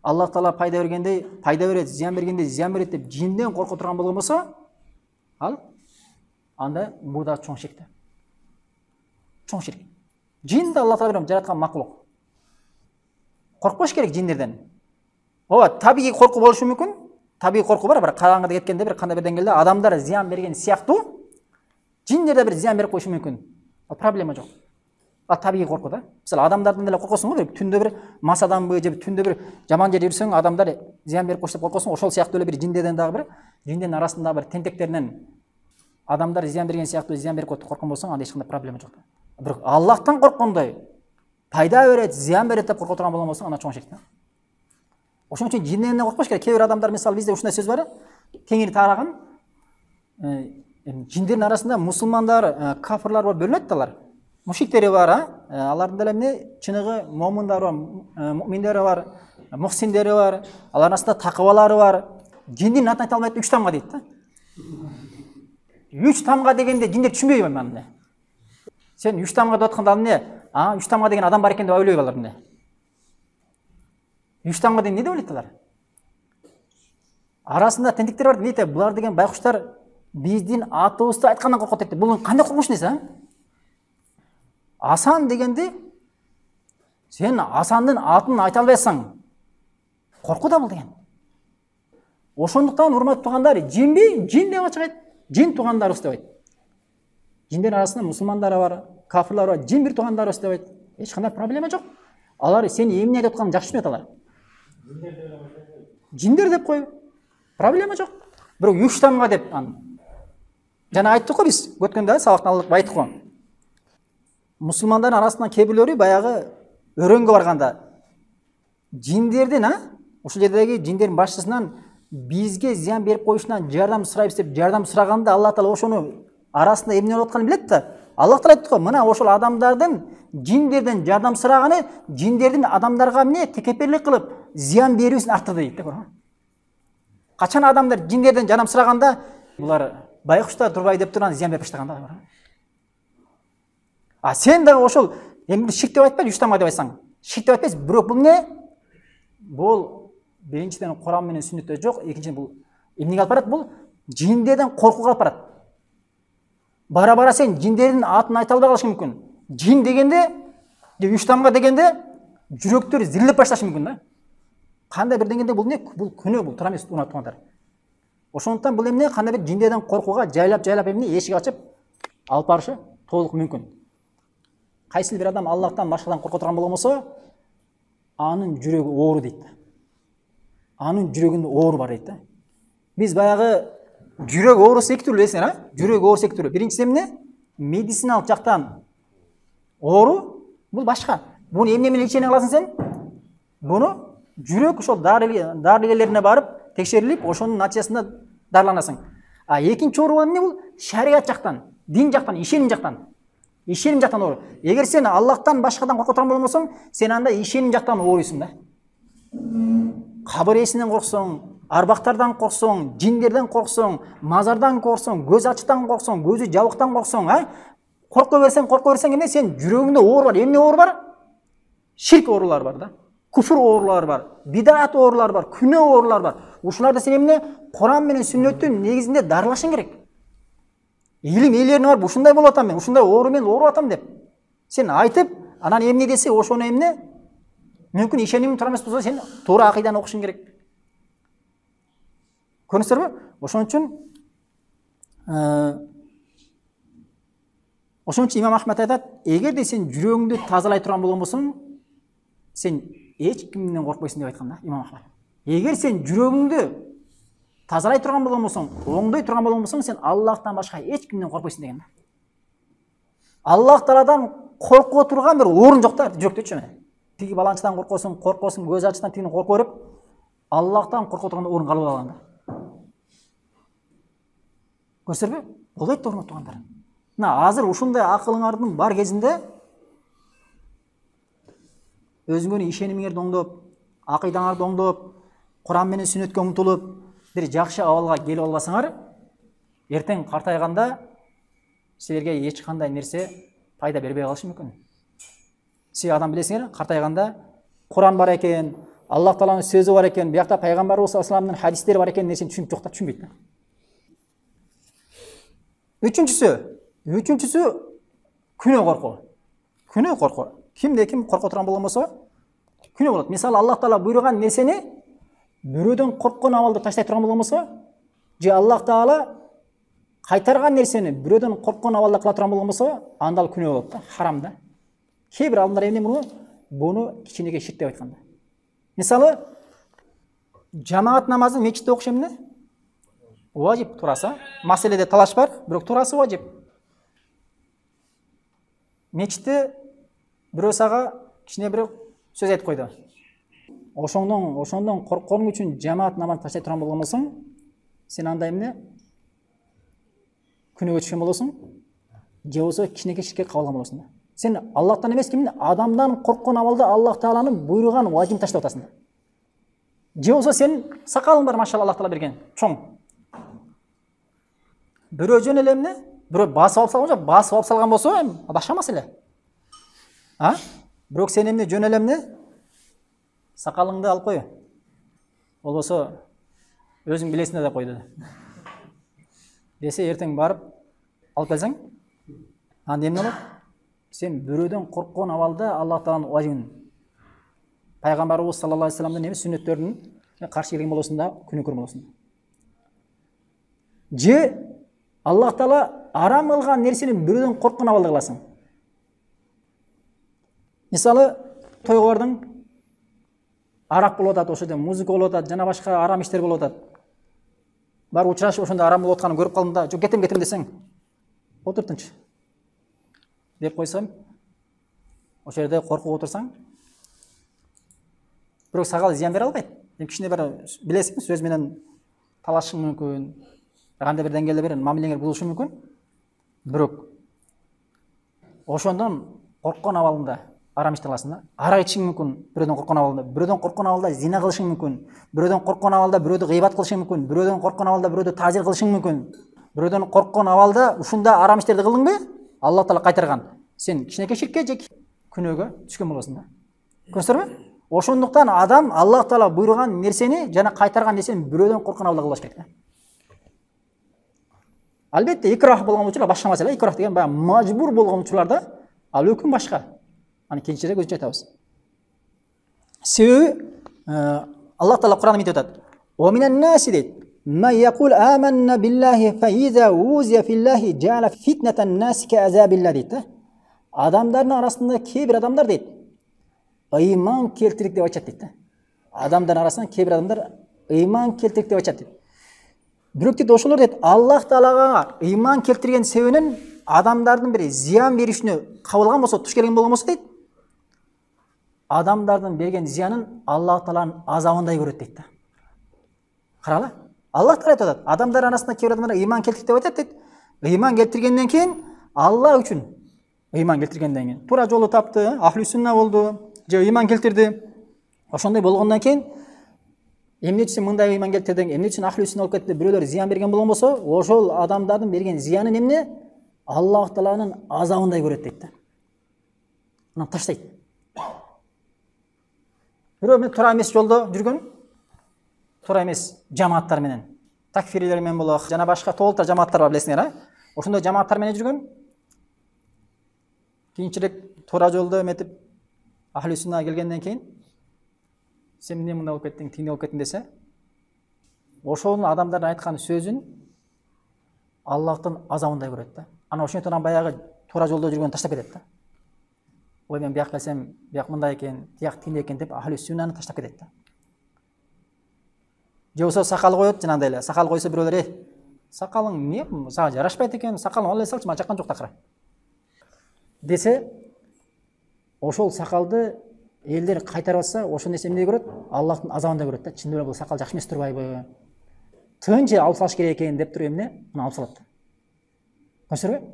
Аллах Таала пайда бергендей, пайда берет, зыян бергендей, зыян берет деп жинден корко турган болгон болсо, ал анда бул да чоң ширк. Чоң ширк. Жин да Алла Таала жараткан макулук. Коркпош керек жиндерден. Ооба, табигый корку болушу мүмкүн. Табигый корку бар, бирок караңгыда кеткенде бир кандай бир деңгээлде адамдар зыян берген сыяктуу жиндер да бир зыян берип коюшу мүмкүн. Проблема жок. Табигый корку да. Мисалы адамдардан деле коркосуң го, түндө бир масаданбы же түндө бир жаман жерде жүрсөң, адамдар зыян берип коюшу деп коркосуң, ошол сыяктуу эле бир жиндерден дагы бир жиндердин арасында бир тентектеринен адамдар зыян берген сыяктуу зыян берип корккон болсоң, анда эч кандай проблема жок. Бирок Аллахтан корккондой пайда берет, зыян берет деп корко турган болгон болсоң, анда чоң ширк да. Ошон үчүн жиндерден коркпош керек. Кээ бир адамдар, мисалы бизде ушундай сөз бар, кеңири тараган, жиндердин арасында мусулмандар, кафирлар бар, бөлүнөт да алар. Мушриктери бар, алардын деле эмне чыныгы момундары бар, муъминдери бар, мухсиндери бар, алардын арасында такыбалары бар. Жиндин атын айта албайт, 3 тамга дейт да. 3 тамга дегенде жиндер түшүнбөйбү мени. Сен 3 тамга деп атканда эмне? 3 тамга деген адам бар экен деп ойлойбу алар эмне? 3 тамга деген эмне деп ойлойт алар? Арасында тентектер бар дейт, булар деген байкуштар биздин атыбызды айткандан коркот дейт. Бул кандай коркунуч нерсе? Асан дегенде сен Асандын атын айта албайсың. Корку да бул деген. Ошондуктан урматтуу туугандар, жинби? Жин деп ачык айт. Жин туугандарыбыз деп айт. Жиндердин арасында мусулмандар бар, кафирлар бар, жин бир туугандарыбыз деп айт. Эч кандай проблема жок. Алар сени эмне айтып атканын жакшы түшүнөт алар. Жиндер деп кой. Проблема жок. Бирок 3 тамга деп жана айттык го биз, өткөндө сабактан алдык айттык го. Мусулмандардын арасынан кээ бирлери баягы өрөнгө барганда жиндердин, ошол жердеги жиндердин башчысынан бизге зыян берип коюшунан жардам сурайбыз деп жардам сураганда, Алла Таала ошону арасында эмне болуп атканын билет да. Алла Таала айтты го, мына ошол адамдардын жиндерден жардам сураганы жиндердин адамдарга эмне текеперлик кылып зыян берүүсүн арттырды дейт да. Качан адамдар жиндерден жардам сураганда, булар байкуштар турбай деп турган зыян берип баштаганда. Сен дагы ошол эми ширк деп айтпай, 3 тамга деп айтсаң, ширк деп айтпайсың. Бирок бул эмне? Бул биринчиден Куран менен сүннөттө жок, экинчиден бул эмнеге алып барат? Бул жиндерден коркууга алып барат. Бара-бара сен жиндердин атын айта албай калышың мүмкүн. Жин дегенде, 3 тамга дегенде жүрөктөр зирлеп башташы мүмкүн да. Кандай бир дегенде бул эмне? Бул күнөө, бул туура эмес туугандар. Ошондуктан бул эмне? Кандай бир жиндерден коркууга жайлап эмне эшик ачып алып барышы толук мүмкүн. Кайсы бир адам Аллахтан башкадан корко турган болмосо, анын жүрөгү оору дейт. Анын жүрөгүндө оору бар дейт да. Биз баягы жүрөк оорусу эки түрлүү эсиңер, жүрөк оорусу эки түрлүү. Биринчиси эмне? Медициналык жактан оору, бул башка. Буну эмне менен лечение кыласың сен? Буну жүрөк ошол дарыгерлерине барып текшерилип, ошонун натыйжасында дарыланасың. Экинчи оору эмне бул? Шариат жактан, дин жактан, ишеним жактан. Ишеним жактан оору. Эгер сен Аллахтан башкадан корко турган болмосоң, сен анда ишеним жактан ооруйсуң да. Кабыр ээсинен корксоң, арбактардан корксоң, жиндерден корксоң, мазардан корксоң, көз ачыктан корксоң, көзү жабыктан корксоң, корко берсең эмне? Сен жүрөгүңдө оору бар. Эмне оору бар? Ширк оорулары бар да. Куфур оорулары бар, бидат оорулары бар, күнөө оорулары бар. Ушуларды сен эмне? Куран менен сүннөттүн негизинде дарылашың керек. Илим ээлерине барып, ушундай болуп атам мен, ушундай оору менен ооруп атам деп. Сен айтып, анан эмне десе, ошону эмне? Мүмкүн ишенимиң туура эмес болсо, сен туура акыйданы окушуң керек. Көрүңүздөрбү? Ошон үчүн Имам Ахмед айтат, эгерде сен жүрөгүңдү тазалай турган болгон болсоң, сен эч кимден коркпойсуң деп айткан да Имам Ахмед. Эгер сен жүрөгүңдү тазалай турган болгон болсоң, оңдой турган болгон болсоң, сен Аллахтан башка эч кимден коркпойсуң деген да. Аллах Тааладан коркуп турган бир орун жок да жүрөктөчү. Тиги баланчыдан коркосуң, көз ачыдан тигини корко берип, Аллахтан коркуп турган орун калып алган да. Көрсөрбү? Болойт да урматтуу туугандар. Мына азыр ушундай акылыңардын бар кезинде өзүңөрдүн ишенимиңерди оңдоп, акыйдаңарды оңдоп, Куран менен сүннөткө умтулуп, бир жакшы абалга келип албасаңар, эртең картайганда силерге эч кандай нерсе пайда бербей калышы мүмкүн. Сиз адам билесиңер, картайганда Куран бар экен, Аллах Тааланын сөзү бар экен, биякта пайгамбарыбыз саллаллаху алейхи ва салламдын хадистери бар экен нерсени түшүнүп жок да, түшүнбөйт да. Үчүнчүсү күнөө коркуу. Күнөө коркуу. Ким корко турган болгон болсо, күнөө болот. Мисалы Аллах Таала буйруган нерсени бирөөдөн корккон абалда таштай турган болгон болсо, же Аллах Таала кайтарган нерсени бирөөдөн корккон абалда кыла турган болгон болсо, анда ал күнөө болот да, харам да. Кээ бир алдымдар эмне буну кичинекей ширк деп айтканда. Мисалы жамаат намазын мечитте окуш эмне? Важип турасы. Маселеде талаш бар, бирок турасы важип. Мечитте бирөө сага кичине бир сөз айтып койду. Ошондон коркконың үчүн жамаат намазын таштай турган болгон болсоң, сен анда эмне? Күнөөгө түшкөн болосуң, же болбосо кичинекей ширкке кабылган болосуң. Сен Аллахтан эмес, кимден? Адамдан корккон абалда Аллах Тааланын буйруган важибин таштап атасың. Же болбосо сен сакалың бар, машалла, Аллах Таала берген, чоң. Бирөө жөн эле эмне? Бирөө басып алып салган жок, басып алып салган болсо, башка маселе. Бирок сен эмне жөн эле эмне? Сакалыңды алып кой. Болбосо өзүң билесиң деп койду. Десе эртең барып алып келсең, анда эмне болот? Сен бирөөдөн корккон абалда Аллах Тааланын важибин, пайгамбарыбыз саллаллаху алейхи вассаламдын эми сүннөттөрүнүн каршы келген болосуң да, күнөөкөр болосуң. Же Аллах Таала арам кылган нерсени бирөөдөн корккон абалда кыласың. Мисалы, тойго бардың, арак болуп атат, ошода музыка болуп атат, жана башка арам иштер болуп атат. Бар учурашып ошондо арам болуп атканын көрүп калдым да, жок кетем десең, отур тынч деп койсом, ошол жерде коркуп отурсаң, бирок сага зыян бере албайт. Кичине бир билесиң, сөз менен талашышың мүмкүн, кандай бир деңгээлде бир мамилеңер булушу мүмкүн. Бирок ошондон корккон абалында арам ишти кыласың да. Арак ичишиң мүмкүн, бирөөдөн корккон абалда зина кылышың мүмкүн, бирөөдөн корккон абалда бирөөдү гыйбат кылышың мүмкүн, бирөөдөн корккон абалда бирөөдү тазир кылышың мүмкүн. Бирөөдөн корккон абалда ушунда арам иштерди кылдыңбы? Аллах Таала кайтарган. Сен кичинекей ширкке же күнөөгө түшкөн болосуң да. Көрсөңөрбү? Ошондуктан адам Аллах Таала буйруган нерсени жана кайтарган нерсени бирөөдөн корккон абалда кылбаш керек да. Албетте, икрах болгон учурлар башка маселе. Икрах деген баягы мажбур болгон учурларда ал өкүм башка. Аны кийинчерээк өзүнчө айтабыз. Себеби Аллах Таала Кур'анда мынтип атат. Ва минан наси дейт. Ма якул аманна биллахи фа иза узия филлахи жаала фитнатан наси ка азабилла дейт. Адамдардын арасында кээ бир адамдар дейт, ыйман келтирик деп айтат дейт. Адамдардын арасында кээ бир адамдар ыйман келтирик деп айтат дейт. Бирок дейт ошолор дейт Аллах Таалага ыйман келтирген себебинен адамдардын бир зыян беришине кабылган болсо, туш келген болгон болсо дейт, адамдардын берген зыянын Аллах Тааланын азабындай көрөт дейт. Каралы. Аллах Таала айтат, адамдар арасында кээ бир адамдар ыйман келтирик деп айтат дейт. Ыйман келтиргенден кийин Аллах үчүн ыйман келтиргенден кийин туура жолду тапты, ахли сүнна болду, же ыйман келтирди. Ошондой болгондон кийин эмне үчүн мындай ыйман келтирдиң, эмне үчүн ахли сүнна болуп кетти, бирөөлөр зыян берген болгон болсо, ошол адамдардын берген зыянын эмне? Аллах Тааланын азабындай көрөт дейт да. Анан таштайт. Бирөө мен туура эмес жолдо жүргөн, туура эмес жамааттар менен, такфирлер менен болок, жана башка толтура жамааттар бар, билесиңер, ошондой жамааттар менен жүргөн. Кийинчерээк туура жолдо эметип ахли сүннага келгенден кийин сен эмне мындай болуп кеттиң, тигиндей болуп кеттиң десе, ошол адамдардын айткан сөзүн Аллахтын азабындай көрөт да. Ана ошондон баягы туура жолдо жүргөн таштап кетет да. Ой, мен бияк келсем, бияк мындай экен, тияк тигиндей экен деп ахли сүннаны таштап кетет да. Же болбосо сакал коет, жанагындай эле. Сакал койсо бирөөлөр, сакалың эмне, сага жарашпайт экен, сакалың ал эле салчы, мага жаккан жок такыр десе, ошол сакалды элдер кайтарып атса, ошол нерсе эмне көрөт? Аллахтын азабындай көрөт да. Чындап эле бул сакал жакшы эмес турбайбы? Тынч алып салыш керек экен деп туруп эмне? Муну алып салат. Көрсөңөрбү?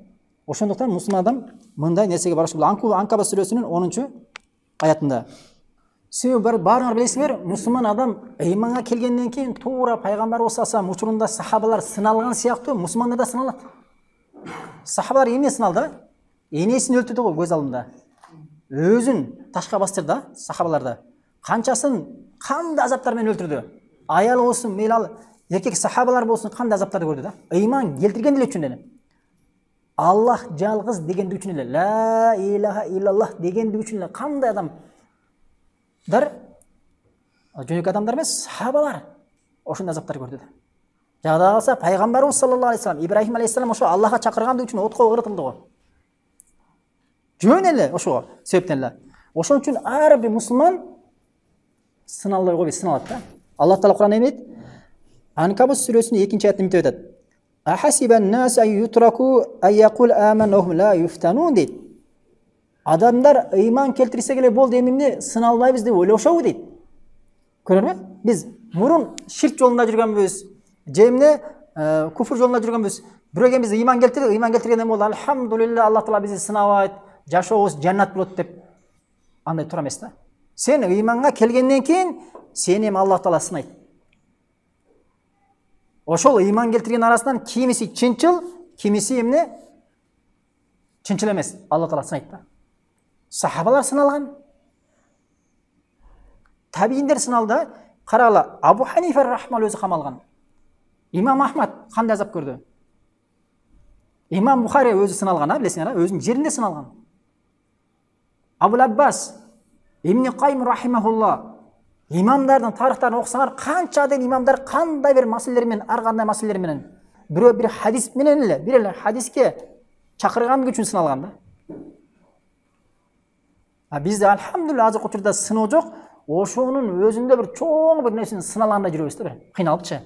Ошондуктан мусулман адам мындай нерсеге барышы. Бул Анкаба сүрөсүнүн 10-аятында. Себеби баарыңар билесиңер, мусулман адам ыйманга келгенден кийин туура пайгамбарыбыз саллаллаху алейхи учурунда сахабалар сыналган сыяктуу мусулмандар да сыналат. Сахабалар эмне сыналды? Энесин өлтүрдү го көз алдында. Өзүн ташка бастырды, сахабаларда. Канчасын кандай азаптар менен өлтүрдү? Аял болсун, мейлі еркек сахабалар болсун, кандай азаптарды көрдү да? Ыйман келтирген эле үчүн эле. Аллах жалғыз дегенді үшін эле, ла илаха иллаллах дегенді үшін эле кандай адамдар, жөнөкөй адамдар эмес, сахабалар ошондой азаптар көрдү да. Жагда калса пайгамбарыбыз саллаллаху алейхи вассалам, Ибрахим алейхиссалам ошо Аллахка чакыргандыгы үчүн отко ырытылды го. Жөн эле ошого себептен эле. Ошон үчүн ар бир мусулман сыналбай койбойт, сыналат да. Аллах Таала Кур'анда эмне дейт? Анкабут сүрөсүнүн 2-аятында мынтип айтат. Ахасибан нас ай ютраку ай якул аманнахум ла юфтанун дейт. Адамдар ыйман келтирсек эле болду, эмне сыналбайбыз деп ойлошобу дейт. Көрөрбү? Биз мурун ширк жолунда жүргөнбүз, же эмне куфр жолунда жүргөнбүз. Бирок биз ыйман келтирдик, ыйман келтиргенден болду. Алхамдулилла, Аллах Таала бизди сынабайт, жашообуз жаннат болот деп андай тура эмес да. Сен ыйманга келгенден кийин сени эми Аллах Таала сынайт. Ошол ыйман келтирген арасынан кимиси чынчыл, кимиси эмне чынчыл эмес. Аллах Таала сынайт да. Сахабалар сыналган, табииндер сыналды. Карагыла, Абу Ханифа рахмал өзү камалган. Имам Ахмад кандай азап көрдү? Имам Бухари өзү сыналган, билесиңер, өзүнүн жеринде сыналган. Абул Аббас, Ибн Кайым рахимахулла, имамдардын тарыхтарын окусаңар, канча адил имамдар кандай бир маселелер менен, ар кандай маселелер менен, бирөө бир хадис менен эле, бир эле хадиске чакыргандыгы үчүн сыналган да. Бизде алхамдулилла азыркы учурда сыноо жок. Ошонун өзүндө бир чоң бир нерсени сыналганда жүрөбүз да, бир кыйналыпчы.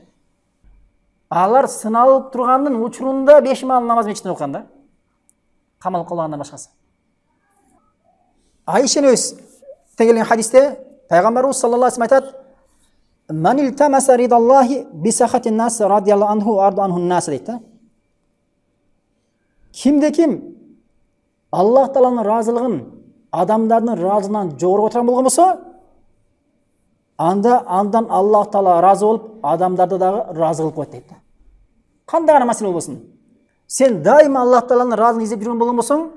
Алар сыналып тургандын учурунда 5 маал намаз мечитте окуган да. Камалып калгандан башкасы. Айша өз тегелген хадисте пайгамбарыбыз саллаллаху алейхи айтат: "Ман илтамаса ридаллахи би сахатин нас радияллаху анху арду анху нас" дейт. Кимде ким Аллах Тааланын разылыгын адамдардын разылыгынан жогору отурган болгон болсо, андан Аллах Таала разы болуп, адамдарды дагы разы кылып коет дейт. Кандай гана маселе болбосун, сен дайыма Аллах Тааланын разылыгын издеп жүргөн болгон болсоң,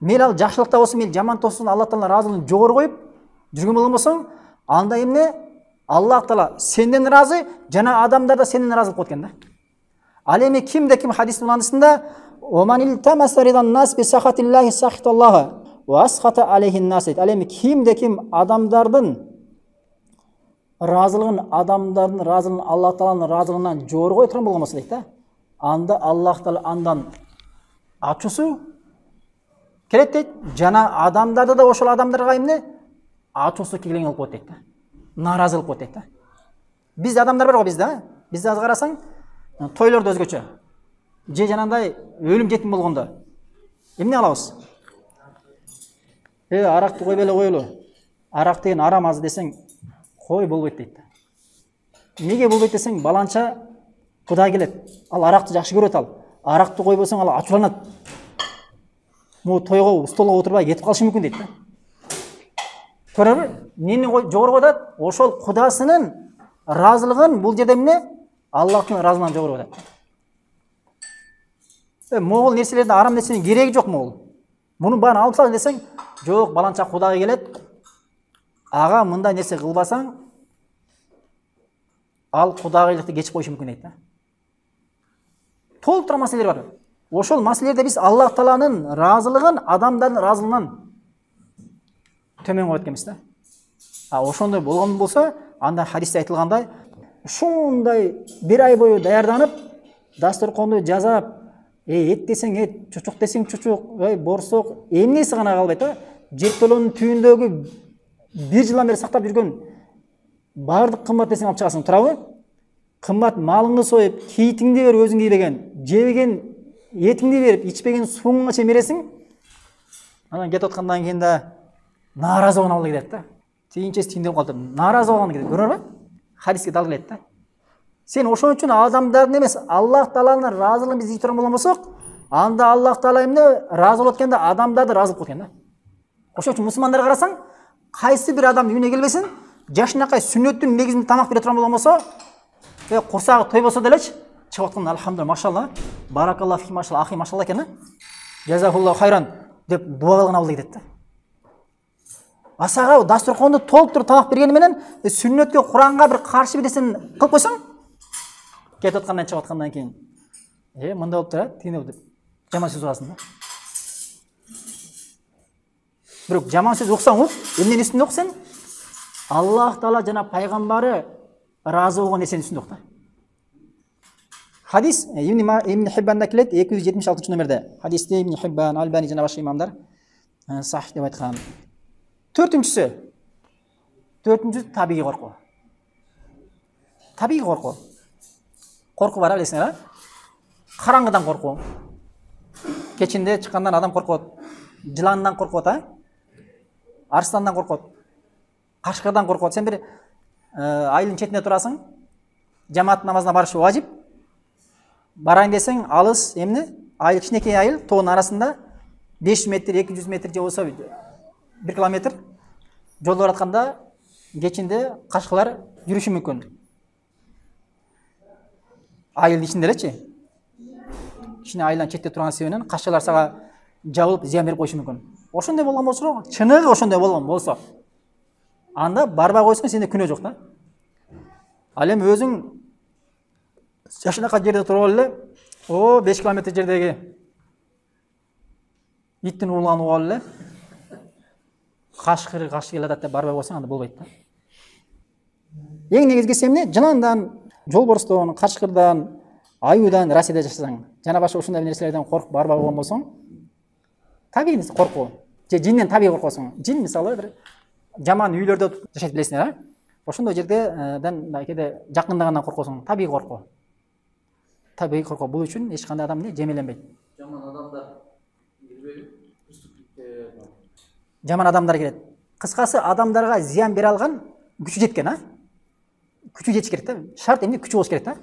мейлі ал жақсылықта болсын, мейлі жаман болсын, Аллах Тааланың разылығын жоғары қойып жүрген болған болсаң, анда эмне Аллах Таала сенден разы, жана адамдар да сенден разы болуп кеткен да. Ал эми кимде ким хадистин уландысында "Оман илтамаса ридан нас би сахатиллахи сахиталлаха ва асхата алейхин нас" дейт. Ал эми кимде ким адамдардын разылығын, Аллах Тааланын разылығынан жоғары қойып турган болгон болсо дейт да, анда Аллах Таала андан ачуусу келет дейт, жана адамдарды да ошол адамдарга эмне ачуусу келген болуп коет дейт да. Наразы болуп коет дейт да. Бизде адамдар бар го, бизде азыр карасаң, тойлордо өзгөчө. Же жанагындай өлүм жетим болгондо эмне кылабыз? Аракты койбой эле коелу. Арак деген арам азы десең, кой болбойт дейт да. Неге болбойт десең, баланча Кудай келет. Ал аракты жакшы көрөт ал. Аракты койбосоң ал ачууланат. Му тойго, столго отурбай кетип калышы мүмкүн дейт да. Көрөбү? Нени жогору коет? Ошол Кудасынын разылыгын бул жерде эмне? Аллахтын разылыгынан жогору коет. Могул нерселердин арам нерсенин кереги жок могул. Мунун баарын алып салгын десең, жок, баланча Кудайга келет. Ага мындай нерсе кылбасаң, ал Кудайгылыкты кечип коюшу мүмкүн дейт да. Толук тура маселелер бар. Ошол маселелерде биз Аллах Тааланын разылыгын адамдардын разылыгынан төмөн коет экенбиз да. Ошондой болгон болсо, анда хадисте айтылгандай, ушундай бир ай бою даярданып, дасторконду жазап, эт десең эт, чучук десең чучук, борсок, эмнеси гана калбайт да. Жертөлөнүн түбүндөгү 1 жылдан бери сактап жүргөн баардык кымбат десең алып чыгасың, турабы? Кымбат малыңды союп, кийтиңди берип өзүң кийбеген, жебеген этиңди берип, ичпеген суыңа чейин бересиң. Анан кетип аткандан кийин да нааразы болгон алды кетет да. Тигинчеси тигиндеп калды, нааразы болгон кетет. Көрөбү? Хадиске дал келет да. Сен ошон үчүн адамдардын эмес, Аллах Тааланын разылыгын биз издеп турган болгон болсок, анда Аллах Таала эмне разы болот экен да, адамдарды разы болот экен да. Ошон үчүн мусулмандар карасаң, кайсы бир адам үйүнө келбесин, жашынакай сүннөттүн негизинде тамак бере турган болгон болсо, курсагы тойбосо делечи, чыгып аткан алхамдулилlah, машалла, баракаллаху фи машалла, ахи машалла экен, жазахуллаху хайран деп дуа кылган абыл кетет да. Асага дасторконду толуктуруп тамак бергени менен сүннөткө, Куранга бир каршы бир нерсени кылып койсоң, кетип аткандан чыгып аткандан кийин, мындай болуп турат, тигине болуп. жаман сөз угасың да. Бирок жаман сөз уксаң эмненин үстүндө ук сен? Аллах Таала жана пайгамбары разы болгон нерсенин үстүндө ук да. Hadis İbn Hibban'da kelет 276 номерде. Hadisте İbn Hibban, Albani жана башка имамдар sahih деп айткан. Төртүнчүсү табигый коркуу. Табигый коркуу. Коркуу бар билесиңер, а? Караңгыдан коркуу. Кечинде чыккандан адам коркот. Жыландан коркот, а? Арстандан коркот. Кашкырдан коркот. Сен бир айылдын четинде турасың. Жамаат намазына барыш важип. Барайын десең, алыс эмне? Айыл кичинекей айыл, тоонун арасында 500 метр, 200 метр же болсо 1 километр жолдо баратканда кечинде кашкылар жүрүшү мүмкүн. Айыл ичинде элечи. Кичине айылдан четте турган себебинен кашкылар сага жабылып зыян берип коюшу мүмкүн. Ошондой болгон болсо, чыныгы ошондой болгон болсо, анда барбай койсоң сенде күнөө жок да. Ал эми өзүң жашынакай жерде туруп эле, 5 километр жердеги иттин ууланып алып эле кашкыр келатат деп барбай койсоң анда болбойт да. Эң негизгиси эмне? Жыландан, жолборстон, кашкырдан, аюудан Россияда жашасаң, жана башка ушундай нерселерден коркуп барбай койгон болсоң, табигый коркуу. Же жинден табигый коркосуң. Жин мисалы бир жаман үйлөрдө жашайт билесиңер, а? Ошондой жерден кээде жакындагандан коркосуң, табигый коркуу. Табигый коркуу бул үчүн эч кандай адам жемеленбейт. Жаман адамдар кирбейби? Преступникке. Жаман адамдар келет. Кыскасы адамдарга зыян бере алган күчү жеткен, а? Күчү жетиш керек да. Шарт эмне? Күчү болуш керек да.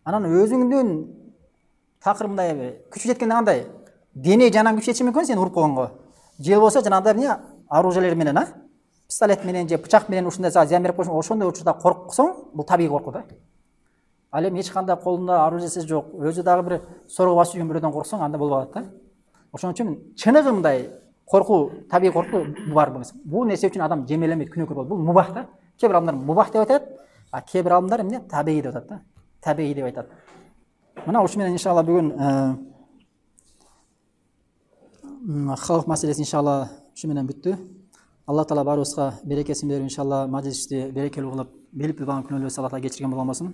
Анан өзүңдүн такыр мындай күчү жеткенде кандай? Дене жанан күчү жетиши мүмкүн сени уруп койгонго. Же болсо жанагындай эмне оружиелер менен, а? Пистолет менен же бычак менен ушундай зыян берип койсоң, ошондой учурда корксоң, бул табигый коркуу да. Ал эми эч кандай колунда оружиеси жок, өзү дагы бир сорго басып жүргөн бирөөдөн корксоң, анда болбой калат да. Ошон үчүн чыныгы мындай коркуу, табигый коркуу бар бул нерсе. Бул нерсе үчүн адам жемеленбейт, күнөөкөр болот. Бул мубах да. Кээ бир адамдар мубах деп айтат, а кээ бир адамдар эмне табигый деп атат да. Табигый деп айтат. Мына ушу менен иншалла бүгүн халык маселеси иншалла ушу менен бүттү. Алла Таала баарыбызга берекесин берип иншалла мажлисти берекелүү кылып, билип турган күнөөлөрүбүздү Алла Таала кечирген болбосун.